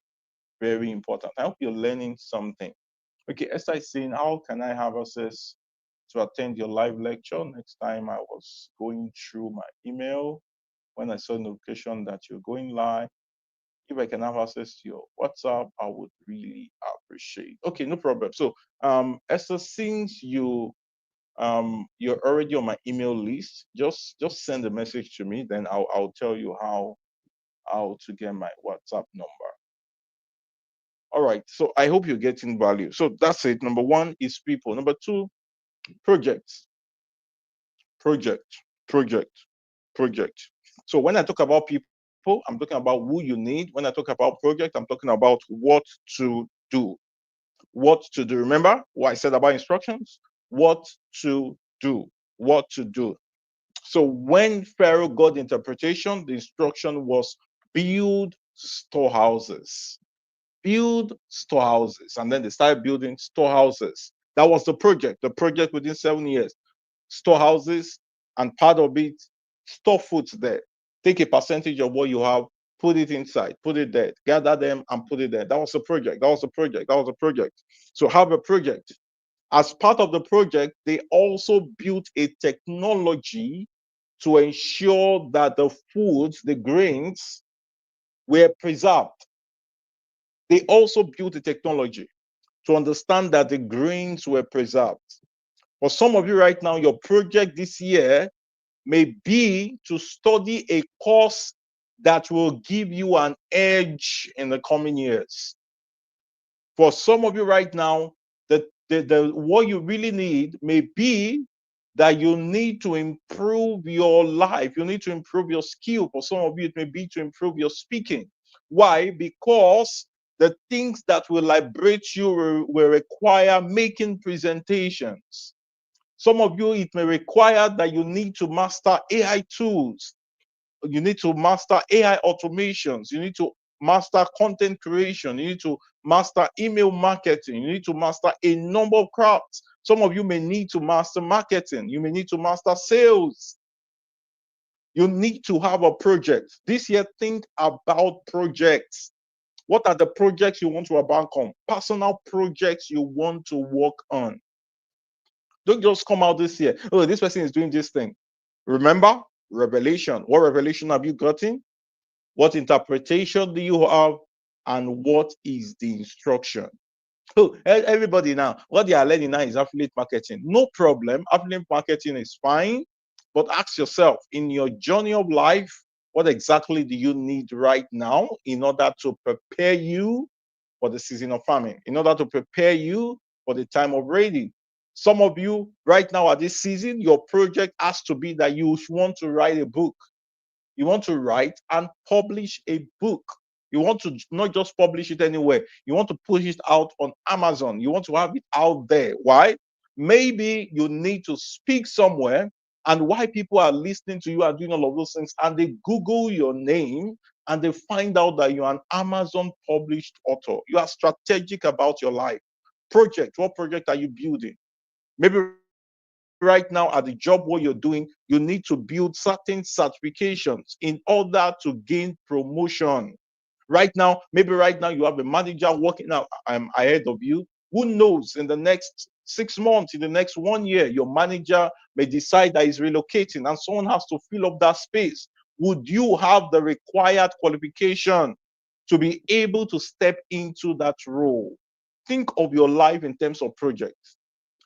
very important. I hope you're learning something. Okay, Esther is saying, how can I have access to attend your live lecture? Next time I was going through my email when I saw notification that you're going live. If I can have access to your WhatsApp, I would really appreciate. Okay, no problem. So, Esther, since you're already on my email list, just send a message to me, then I'll tell you how to get my WhatsApp number. All right. So I hope you're getting value. So that's it. Number one is people. Number two, projects. Project, project, project. So when I talk about people, I'm talking about who you need. When I talk about project, I'm talking about what to do. What to do. Remember what I said about instructions? What to do. What to do. So when Pharaoh got the interpretation, the instruction was build storehouses. Build storehouses. And then they started building storehouses. That was the project within 7 years. Storehouses, and part of it, store foods there. Take a percentage of what you have, put it inside, put it there, gather them and put it there. That was a project. That was a project. That was a project. So have a project. As part of the project, they also built a technology to ensure that the foods, the grains, were preserved. They also built a technology to understand that the grains were preserved. For some of you right now, your project this year may be to study a course that will give you an edge in the coming years. For some of you right now, the what you really need may be that you need to improve your life. You need to improve your skill. For some of you, it may be to improve your speaking. Why? Because the things that will liberate you will require making presentations. Some of you, it may require that you need to master AI tools. You need to master AI automations. You need to master content creation. You need to master email marketing. You need to master a number of crafts. Some of you may need to master marketing. You may need to master sales. You need to have a project. This year, think about projects. What are the projects you want to embark on? Personal projects you want to work on. Don't just come out this year. Oh, this person is doing this thing. Remember, revelation. What revelation have you gotten? What interpretation do you have? And what is the instruction? So everybody now, what they are learning now is affiliate marketing. No problem. Affiliate marketing is fine. But ask yourself, in your journey of life, what exactly do you need right now in order to prepare you for the season of farming, in order to prepare you for the time of raiding? Some of you right now at this season, your project has to be that you want to write a book. You want to write and publish a book. You want to not just publish it anywhere. You want to push it out on Amazon. You want to have it out there. Why? Maybe you need to speak somewhere, and why people are listening to you and doing all of those things, and they Google your name and they find out that you're an Amazon published author. You are strategic about your life. Project. What project are you building? Maybe right now at the job what you're doing, you need to build certain certifications in order to gain promotion. Maybe right now you have a manager working out ahead of you. Who knows, in the next 6 months, in the next 1 year, your manager may decide that he's relocating and someone has to fill up that space. Would you have the required qualification to be able to step into that role? Think of your life in terms of projects.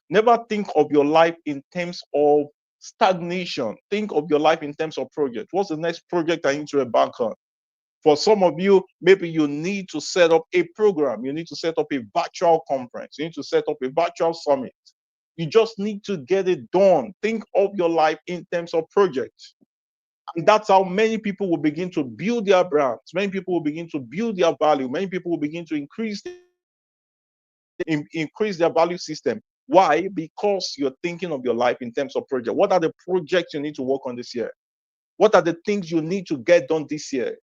Never think of your life in terms of stagnation. Think of your life in terms of project. What's the next project I need to embark on? For some of you, maybe you need to set up a program. You need to set up a virtual conference. You need to set up a virtual summit. You just need to get it done. Think of your life in terms of projects. And that's how many people will begin to build their brands. Many people will begin to build their value. Many people will begin to increase their value system. Why? Because you're thinking of your life in terms of project. What are the projects you need to work on this year? What are the things you need to get done this year?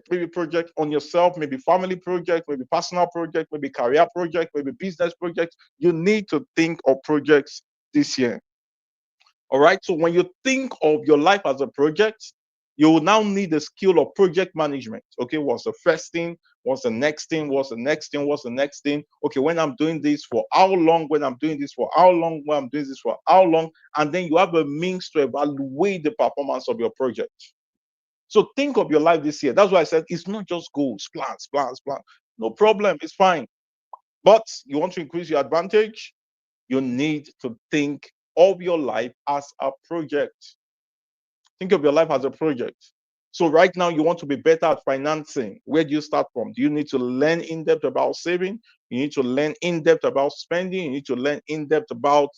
Maybe project on yourself, maybe family project, maybe personal project, maybe career project, maybe business project. You need to think of projects this year. All right. So when you think of your life as a project, you will now need the skill of project management. Okay, what's the first thing? What's the next thing? What's the next thing? What's the next thing? Okay, when I'm doing this for how long? When I'm doing this for how long? When I'm doing this for how long? And then you have a means to evaluate the performance of your project. So think of your life this year. That's why I said it's not just goals, plans, plans, plans. No problem, it's fine. But you want to increase your advantage, you need to think of your life as a project. Think of your life as a project. So right now you want to be better at financing. Where do you start from? Do you need to learn in depth about saving? You need to learn in depth about spending. You need to learn in depth about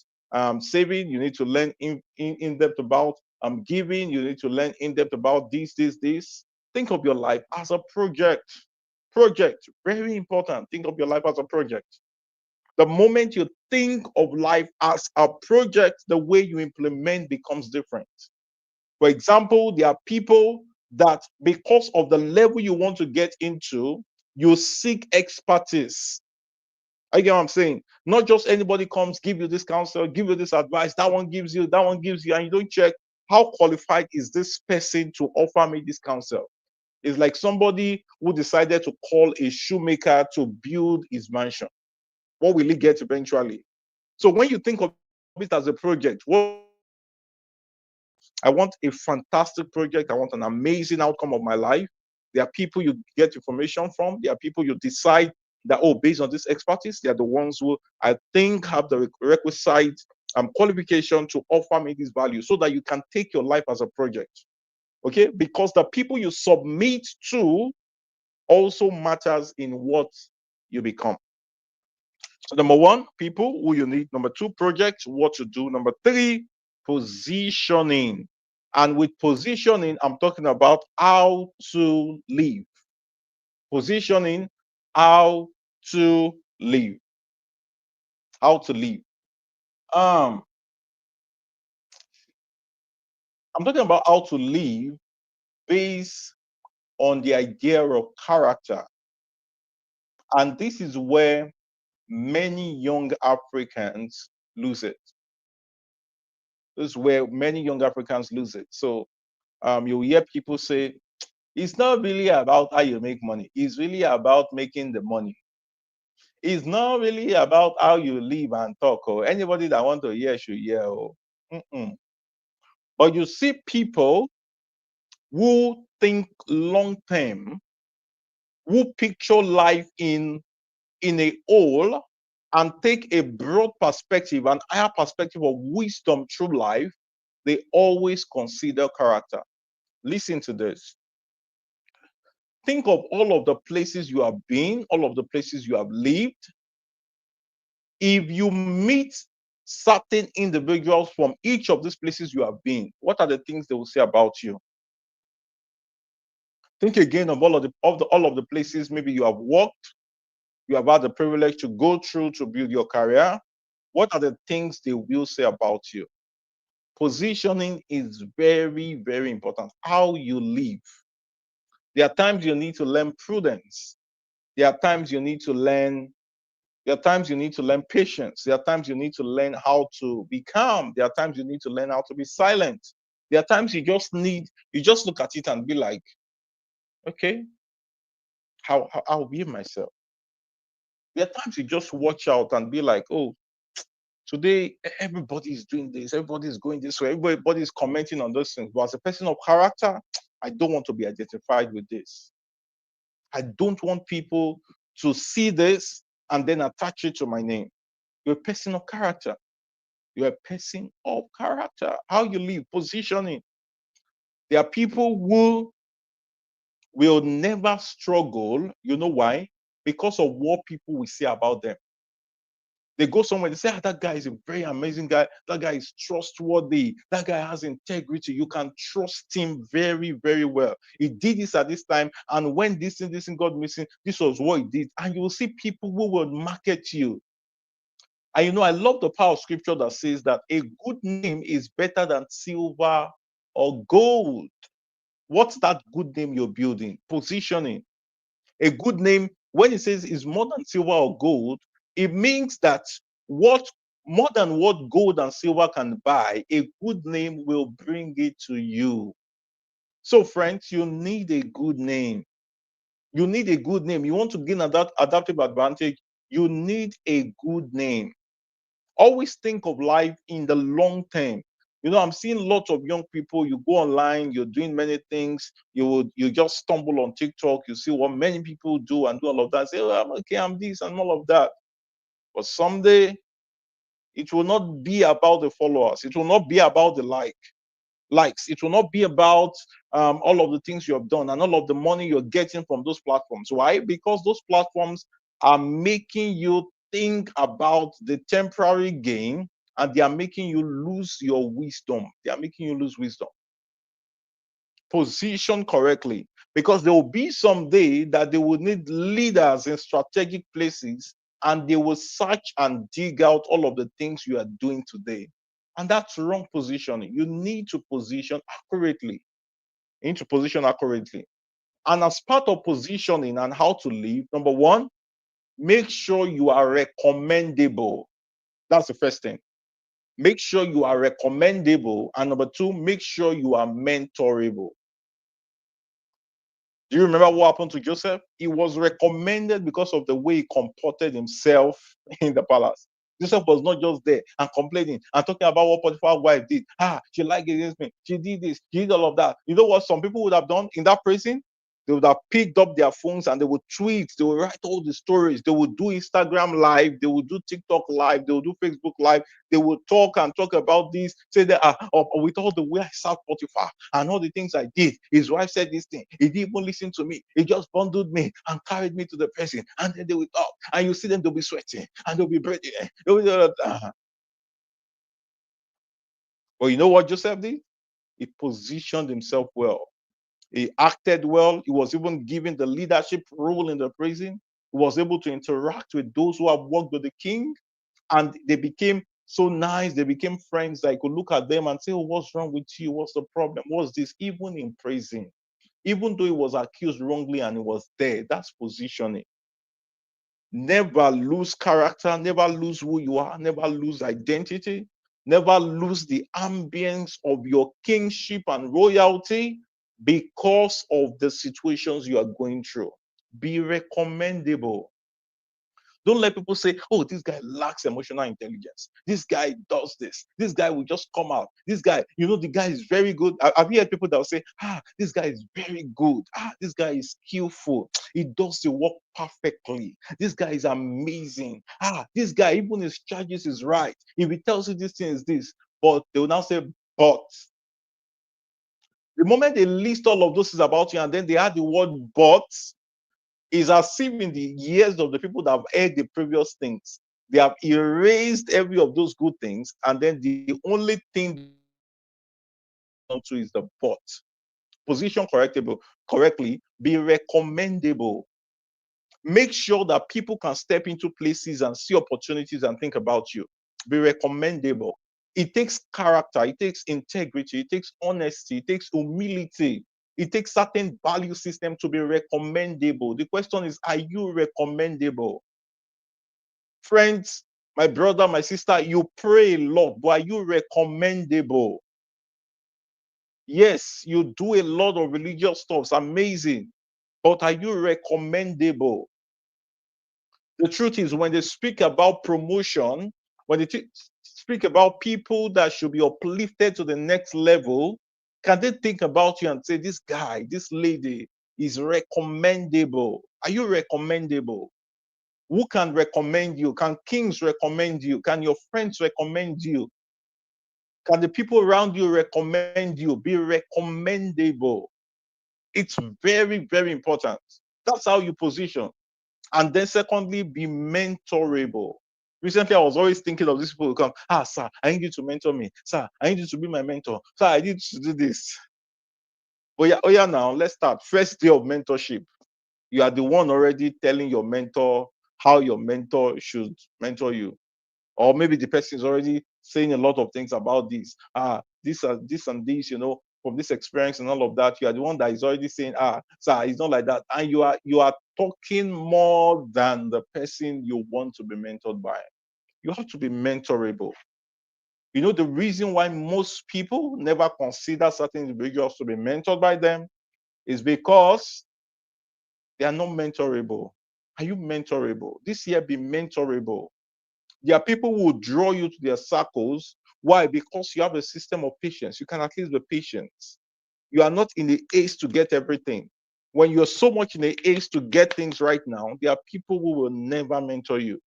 saving. You need to learn in depth about giving. You need to learn in depth about this. Think of your life as a project. Project, very important. Think of your life as a project. The moment you think of life as a project, the way you implement becomes different. For example, there are people that, because of the level you want to get into, you seek expertise. I get what I'm saying. Not just anybody comes, give you this counsel, give you this advice, that one gives you, and you don't check how qualified is this person to offer me this counsel. It's like somebody who decided to call a shoemaker to build his mansion. What will he get eventually? So when you think of it as a project, what do you want? I want a fantastic project. I want an amazing outcome of my life. There are people you get information from. There are people you decide that, oh, based on this expertise, they are the ones who I think have the requisite qualification to offer me this value so that you can take your life as a project. Okay? Because the people you submit to also matters in what you become. So number one, people who you need. Number two, projects, what to do. Number three, positioning. And with positioning, I'm talking about how to live. Positioning, how to live. How to live. Um, I'm talking about how to live based on the idea of character. And this is where many young Africans lose it. This is where many young Africans lose it. So you hear people say, it's not really about how you make money. It's really about making the money. It's not really about how you live and talk. Or anybody that want to hear should hear. Oh. Mm-mm. But you see people who think long term, who picture life in a whole and take a broad perspective, an higher perspective of wisdom through life, they always consider character. Listen to this. Think of all of the places you have been, all of the places you have lived. If you meet certain individuals from each of these places you have been, what are the things they will say about you? Think again of all of the places maybe you have worked, you have had the privilege to go through to build your career. What are the things they will say about you? Positioning is very, very important. How you live. There are times you need to learn prudence. There are times you need to learn. There are times you need to learn patience. There are times you need to learn how to be calm. There are times you need to learn how to be silent. There are times you just look at it and be like, okay, I'll be myself. There are times you just watch out and be like, oh, today everybody is doing this, everybody is going this way, everybody is commenting on those things. But as a person of character, I don't want to be identified with this. I don't want people to see this and then attach it to my name. You're a person of character. You're a person of character. How you live, positioning. There are people who will never struggle. You know why? Because of what people will say about them. They go somewhere, they say, that guy is a very amazing guy. That guy is trustworthy. That guy has integrity. You can trust him very, very well. He did this at this time. And when this thing got missing, this was what he did. And you will see people who will market you. And I love the power of scripture that says that a good name is better than silver or gold. What's that good name you're building? Positioning. A good name, when it says is more than silver or gold, it means that what more than what gold and silver can buy, a good name will bring it to you. So, friends, you need a good name. You need a good name. You want to gain that adaptive advantage, you need a good name. Always think of life in the long term. I'm seeing lots of young people. You go online, you're doing many things. You just stumble on TikTok. You see what many people do and do all of that. Say, oh, I'm okay, I'm this and all of that. But someday it will not be about the followers. It will not be about the likes. It will not be about all of the things you have done and all of the money you're getting from those platforms. Why? Because those platforms are making you think about the temporary gain, and they are making you lose your wisdom. They are making you lose wisdom. Position correctly, because there will be some day that they will need leaders in strategic places, and they will search and dig out all of the things you are doing today. And that's wrong positioning. You need to position accurately. You need to position accurately. And as part of positioning and how to live, number one, make sure you are recommendable. That's the first thing. Make sure you are recommendable. And number two, make sure you are mentorable. Do you remember what happened to Joseph? He was recommended because of the way he comported himself in the palace. Joseph was not just there and complaining and talking about what Potiphar's wife did. She lied against me. She did this. She did all of that. You know what some people would have done in that prison? They would have picked up their phones and they would tweet. They would write all the stories. They would do Instagram live. They would do TikTok live. They would do Facebook live. They would talk and talk about this. Say that with all the way I served Potiphar and all the things I did, his wife said this thing. He didn't even listen to me. He just bundled me and carried me to the prison. And then they will talk. And you see them, they'll be sweating and they'll be breathing. But you know what Joseph did? He positioned himself well. He acted well. He was even given the leadership role in the prison. He was able to interact with those who have worked with the king, and they became so nice. They became friends that I could look at them and say, oh, what's wrong with you? What's the problem? What's this? Even in prison, even though he was accused wrongly and he was there, that's positioning. Never lose character, never lose who you are, never lose identity, Never lose the ambience of your kingship and royalty because of the situations you are going through. Be recommendable. Don't let people say, oh, this guy lacks emotional intelligence. This guy does this. This guy will just come out. This guy, the guy is very good. Have you heard people that will say, this guy is very good. This guy is skillful. He does the work perfectly. This guy is amazing. This guy, even his charges is right. If he tells you this thing is this, but they will now say, but. The moment they list all of those things about you and then they add the word but, is as if in the years of the people that have heard the previous things, they have erased every of those good things, and then the only thing onto is the but. Position correctly, be recommendable. Make sure that people can step into places and see opportunities and think about you. Be recommendable. It takes character, it takes integrity, it takes honesty, it takes humility. It takes certain value system to be recommendable. The question is, are you recommendable? Friends, my brother, my sister, you pray a lot, but are you recommendable? Yes, you do a lot of religious stuff. It's amazing. But are you recommendable? The truth is, when they speak about promotion, when they speak about people that should be uplifted to the next level, can they think about you and say, this guy, this lady is recommendable? Are you recommendable? Who can recommend you? Can kings recommend you? Can your friends recommend you? Can the people around you recommend you? Be recommendable. It's very, very important. That's how you position. And then secondly, be mentorable. Recently, I was always thinking of these people who come, sir, I need you to mentor me. Sir, I need you to be my mentor. Sir, I need you to do this. Oh yeah, now let's start. First day of mentorship. You are the one already telling your mentor how your mentor should mentor you. Or maybe the person is already saying a lot of things about this. This and this, from this experience and all of that. You are the one that is already saying, sir, it's not like that. And you are talking more than the person you want to be mentored by. You have to be mentorable. The reason why most people never consider certain individuals to be mentored by them is because they are not mentorable. Are you mentorable? This year, be mentorable. There are people who will draw you to their circles. Why? Because you have a system of patience. You can at least be patient. You are not in the haste to get everything. When you're so much in the haste to get things right now, there are people who will never mentor you.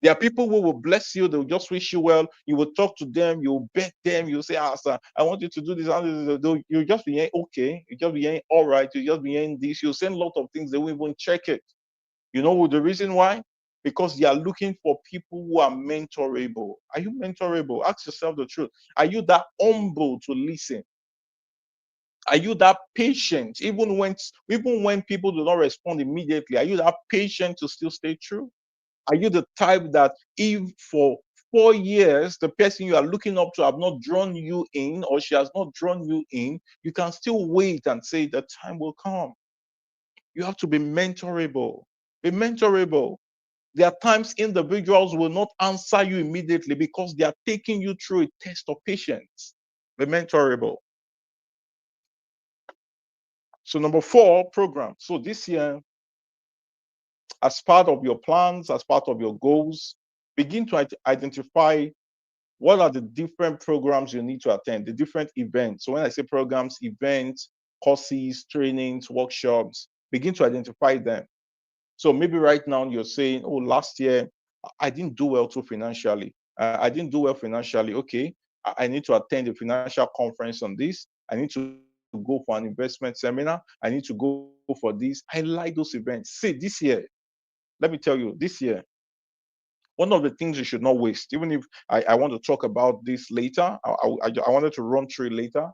There are people who will bless you. They'll just wish you well. You will talk to them. You'll beg them. You'll say, sir, I want you to do this. You'll just be okay. You'll just be all right. You'll just be this. You'll send a lot of things. They won't even check it. You know the reason why? Because they are looking for people who are mentorable. Are you mentorable? Ask yourself the truth. Are you that humble to listen? Are you that patient? Even when people do not respond immediately, are you that patient to still stay true? Are you the type that if for 4 years the person you are looking up to have not drawn you in or she has not drawn you in, you can still wait and say the time will come? You have to be mentorable. Be mentorable. There are times individuals will not answer you immediately because they are taking you through a test of patience. Be mentorable. So, number 4, program. So, this year, as part of your plans, as part of your goals, begin to identify what are the different programs you need to attend, the different events. So, when I say programs, events, courses, trainings, workshops, begin to identify them. So maybe right now you're saying, oh, last year I didn't do well too financially. I didn't do well financially. Okay, I need to attend a financial conference on this. I need to go for an investment seminar. I need to go for this. I like those events. See, this year, let me tell you, this year, one of the things you should not waste, even if I want to talk about this later, I wanted to run through it later.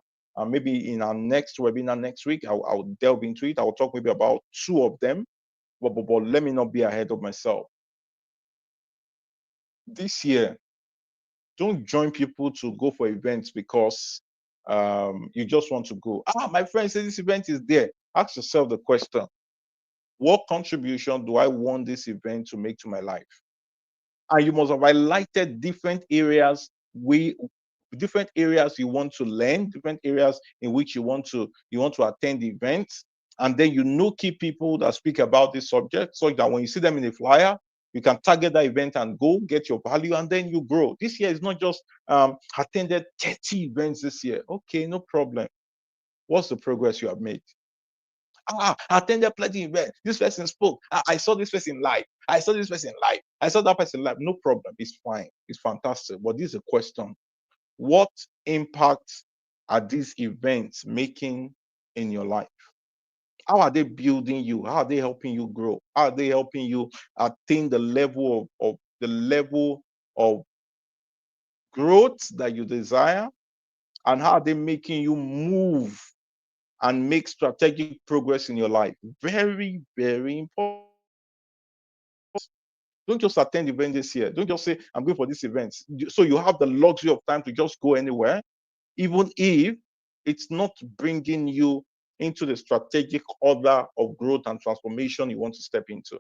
Maybe in our next webinar next week, I'll delve into it. I'll talk maybe about 2 of them. But let me not be ahead of myself. This year, don't join people to go for events because you just want to go. My friend said this event is there. Ask yourself the question: what contribution do I want this event to make to my life? And you must have highlighted different areas we different areas you want to learn, different areas in which you want to attend events, and then key people that speak about this subject, so that when you see them in a flyer, you can target that event and go get your value, and then you grow. This year is not just attended 30 events this year. Okay, no problem. What's the progress you have made? I attended plenty events. This person spoke. I saw this person live. I saw this person live. I saw that person live. No problem. It's fine. It's fantastic. But this is a question. What impact are these events making in your life? How are they building you? How are they helping you grow? How are they helping you attain the level of growth that you desire? And how are they making you move and make strategic progress in your life? Very, very important. Don't just attend event this year. Don't just say, I'm going for this event. So you have the luxury of time to just go anywhere, even if it's not bringing you into the strategic order of growth and transformation you want to step into.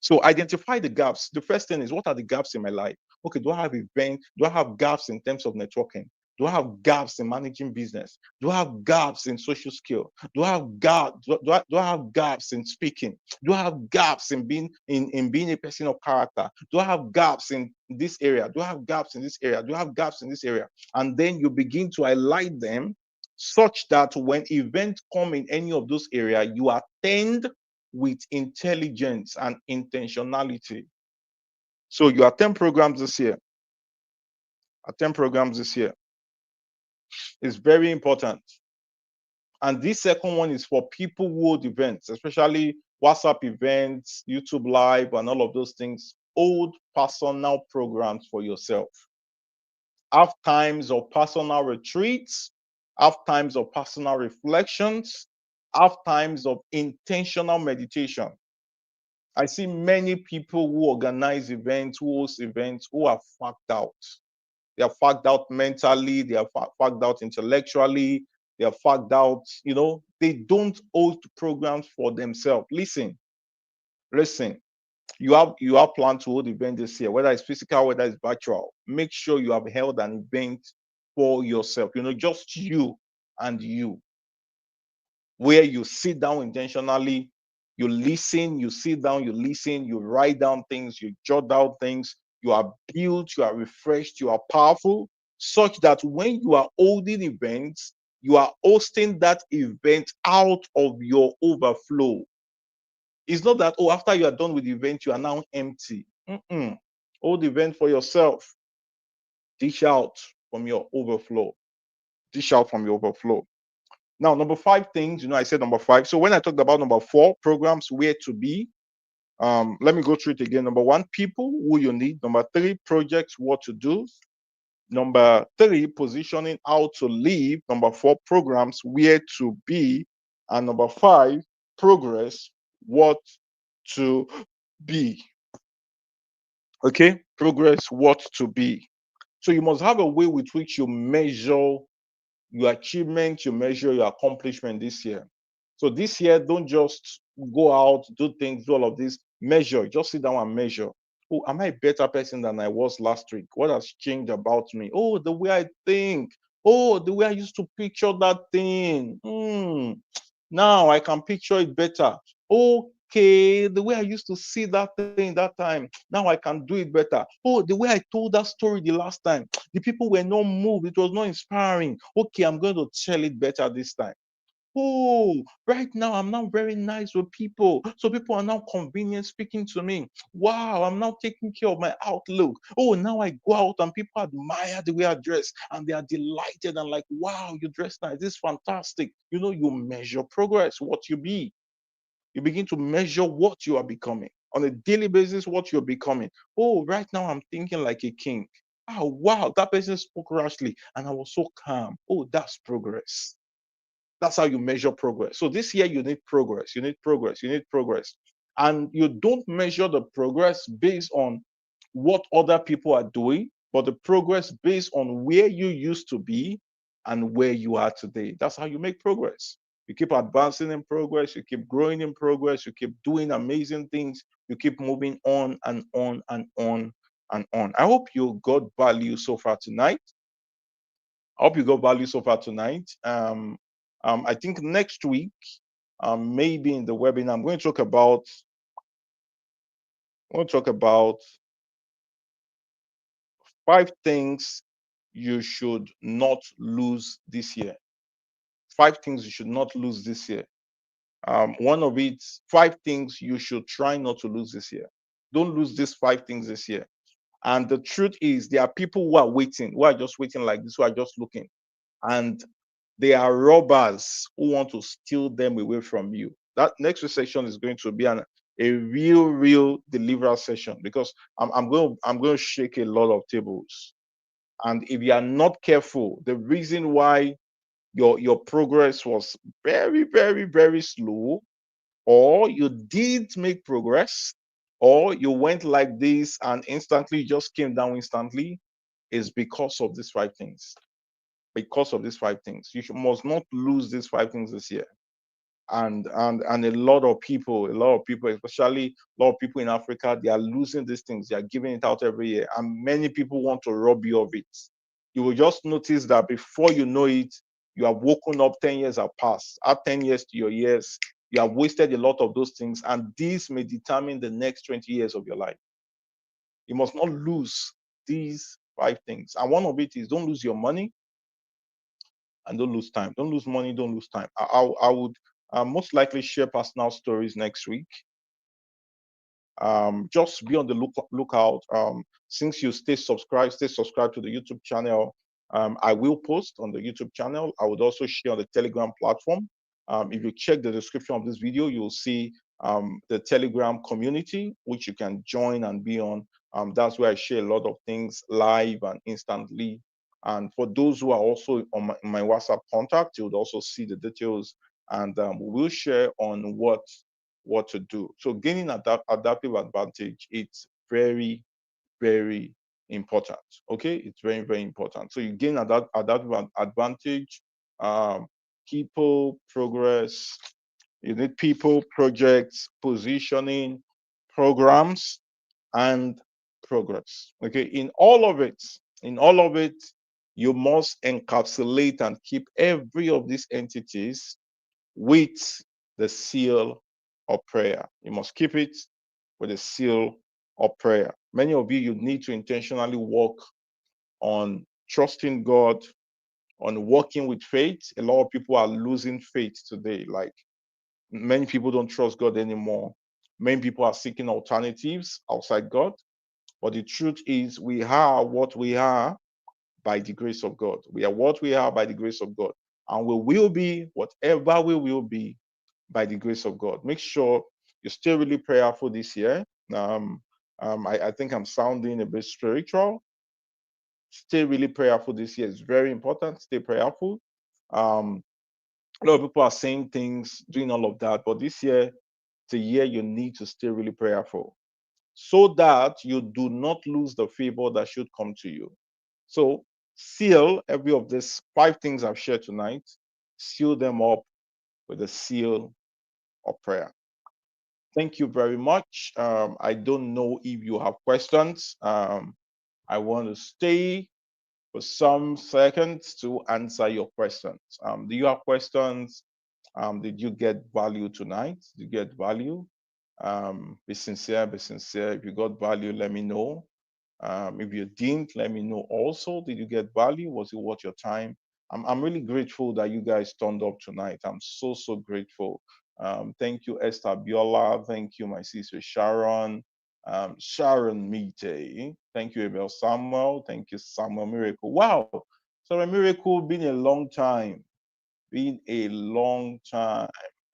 So identify the gaps. The first thing is, what are the gaps in my life? Okay, do I have events? Do I have gaps in terms of networking? Do I have gaps in managing business? Do I have gaps in social skill? Do I have gaps? Do I have gaps in speaking? Do I have gaps in being a person of character? Do I have gaps in this area? Do I have gaps in this area? Do I have gaps in this area? And then you begin to highlight them, such that when events come in any of those areas, you attend with intelligence and intentionality. So you attend programs this year. Attend programs this year. It's very important. And this second one is for people who hold events, especially WhatsApp events, YouTube Live, and all of those things. Hold personal programs for yourself. Have times of personal retreats, have times of personal reflections, have times of intentional meditation. I see many people who organize events, who host events, who are fagged out. They are fagged out mentally, they are fagged out intellectually, they are fagged out, they don't hold programs for themselves. Listen, you have planned to hold event this year, whether it's physical, whether it's virtual. Make sure you have held an event for yourself, just you and you, where you sit down intentionally, you listen, you sit down, you listen, you write down things, you jot down things, you are built, you are refreshed, you are powerful, such that when you are holding events, you are hosting that event out of your overflow. It's not that, oh, after you are done with the event, you are now empty. Hold the event for yourself. Dish out from your overflow. Dish out from your overflow. Now, number five things, I said number five. So when I talked about number four, programs where to be, let me go through it again. Number one, people who you need. Number three, projects, what to do. Number three, positioning, how to live. Number four, programs, where to be. And number five, progress, what to be. Okay, progress, what to be. So you must have a way with which you measure your achievement, you measure your accomplishment this year. So this year, don't just go out, do things, do all of this. Measure, just sit down and measure. Oh, am I a better person than I was last week? What has changed about me? Oh, the way I think. Oh, the way I used to picture that thing. Now I can picture it better. Okay, the way I used to see that thing that time, now I can do it better. Oh, the way I told that story the last time, the people were not moved, it was not inspiring. Okay, I'm going to tell it better this time. Oh, right now I'm now very nice with people. So people are now convenient speaking to me. Wow, I'm now taking care of my outlook. Oh, now I go out and people admire the way I dress and they are delighted and like, wow, you dress nice. This is fantastic. You measure progress, what you be. You begin to measure what you are becoming on a daily basis, what you're becoming. Oh, right now I'm thinking like a king. Oh, wow, that person spoke rashly and I was so calm. Oh, that's progress. That's how you measure progress. So this year you need progress, you need progress, you need progress. And you don't measure the progress based on what other people are doing, but the progress based on where you used to be and where you are today. That's how you make progress. You keep advancing in progress, you keep growing in progress, you keep doing amazing things, you keep moving on and on and on and on. I hope you got value so far tonight. I hope you got value so far tonight. I think next week, maybe in the webinar, I'm going to talk about 5 things you should not lose this year. 5 things you should not lose this year. One of it, 5 things you should try not to lose this year. Don't lose these 5 things this year. And the truth is, there are people who are waiting, who are just waiting like this, who are just looking. And they are robbers who want to steal them away from you. That next section is going to be a real deliverer session, because I'm going to shake a lot of tables. And if you are not careful, the reason why your progress was very slow, or you did make progress, or you went like this and instantly just came down instantly, is because of these 5 things. Because of these 5 things, must not lose these 5 things this year. And a lot of people, especially a lot of people in Africa, they are losing these things. They are giving it out every year, and many people want to rob you of it. You will just notice that before you know it, you have woken up. 10 years have passed. Add 10 years to your years, you have wasted a lot of those things, and these may determine the next 20 years of your life. You must not lose these 5 things, and one of it is, don't lose your money and don't lose time. Don't lose money, don't lose time. I would most likely share personal stories next week. Just be on the lookout. Since you stay subscribed to the YouTube channel. I will post on the YouTube channel. I would also share on the Telegram platform. If you check the description of this video, you will see the Telegram community, which you can join and be on. That's where I share a lot of things live and instantly. And for those who are also on my WhatsApp contact, you would also see the details, and we'll share on what to do. So gaining adaptive advantage, it's very important. Okay, it's very important. So you gain adaptive advantage. Um, people, progress. You need people, projects, positioning, programs, and progress. Okay, in all of it, you must encapsulate and keep every of these entities with the seal of prayer. You must keep it with the seal of prayer. Many of you need to intentionally work on trusting God, on working with faith. A lot of people are losing faith today. Like, many people don't trust God anymore. Many people are seeking alternatives outside God. But the truth is, we are what we are by the grace of God. We are what we are by the grace of God. And we will be whatever we will be by the grace of God. Make sure you stay really prayerful this year. I think I'm sounding a bit spiritual. Stay really prayerful this year. It's very important. Stay prayerful. Um, a lot of people are saying things, doing all of that, but this year, it's a year you need to stay really prayerful, so that you do not lose the favor that should come to you. So seal every of these 5 things I've shared tonight, seal them up with the seal of prayer. Thank you very much. I don't know if you have questions. I want to stay for some seconds to answer your questions. Do you have questions? Did you get value tonight? Did you get value? Be sincere, be sincere. If you got value, let me know. If you didn't, let me know also. Did you get value? Was it worth your time? I'm really grateful that you guys turned up tonight. I'm so grateful. Thank you, Esther Biola. Thank you, my sister Sharon. Sharon Mite. Thank you, Abel Samuel. Thank you, Samuel Miracle. Wow. So a miracle, been a long time. Been a long time.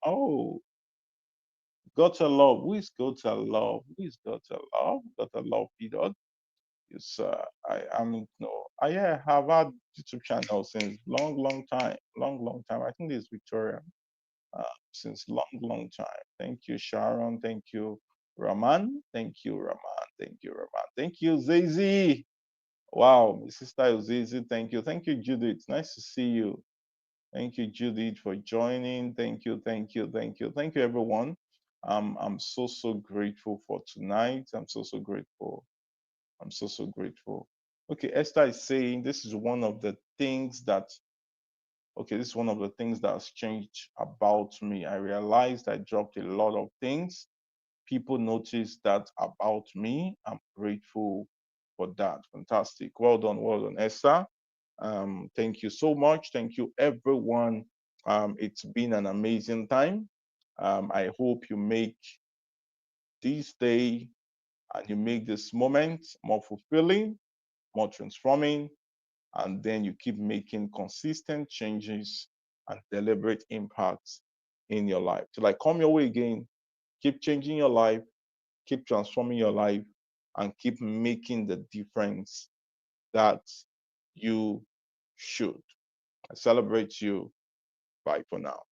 Oh, Gotta Love. Who is Gotta Love? Who is Gotta Love? Gotta Love period. It's I'm no I yeah, have had YouTube channel since long time. Long time. I think this is Victoria. Since long time. Thank you, Sharon. Thank you, Raman. Thank you, Raman. Thank you, Raman. Thank you, Zazy. Wow, my sister Zazy. Thank you. Thank you, Judith. Nice to see you. Thank you, Judith, for joining. Thank you, everyone. I'm so grateful for tonight. I'm so grateful. I'm so, so grateful. Okay, Esther is saying this is one of the things that, okay, this is one of the things that has changed about me. I realized I dropped a lot of things. People notice that about me. I'm grateful for that. Fantastic. Well done, Esther. Thank you so much. Thank you, everyone. It's been an amazing time. I hope you make this day and you make this moment more fulfilling, more transforming, and then you keep making consistent changes and deliberate impacts in your life. Till I come your way again, keep changing your life, keep transforming your life, and keep making the difference that you should. I celebrate you. Bye for now.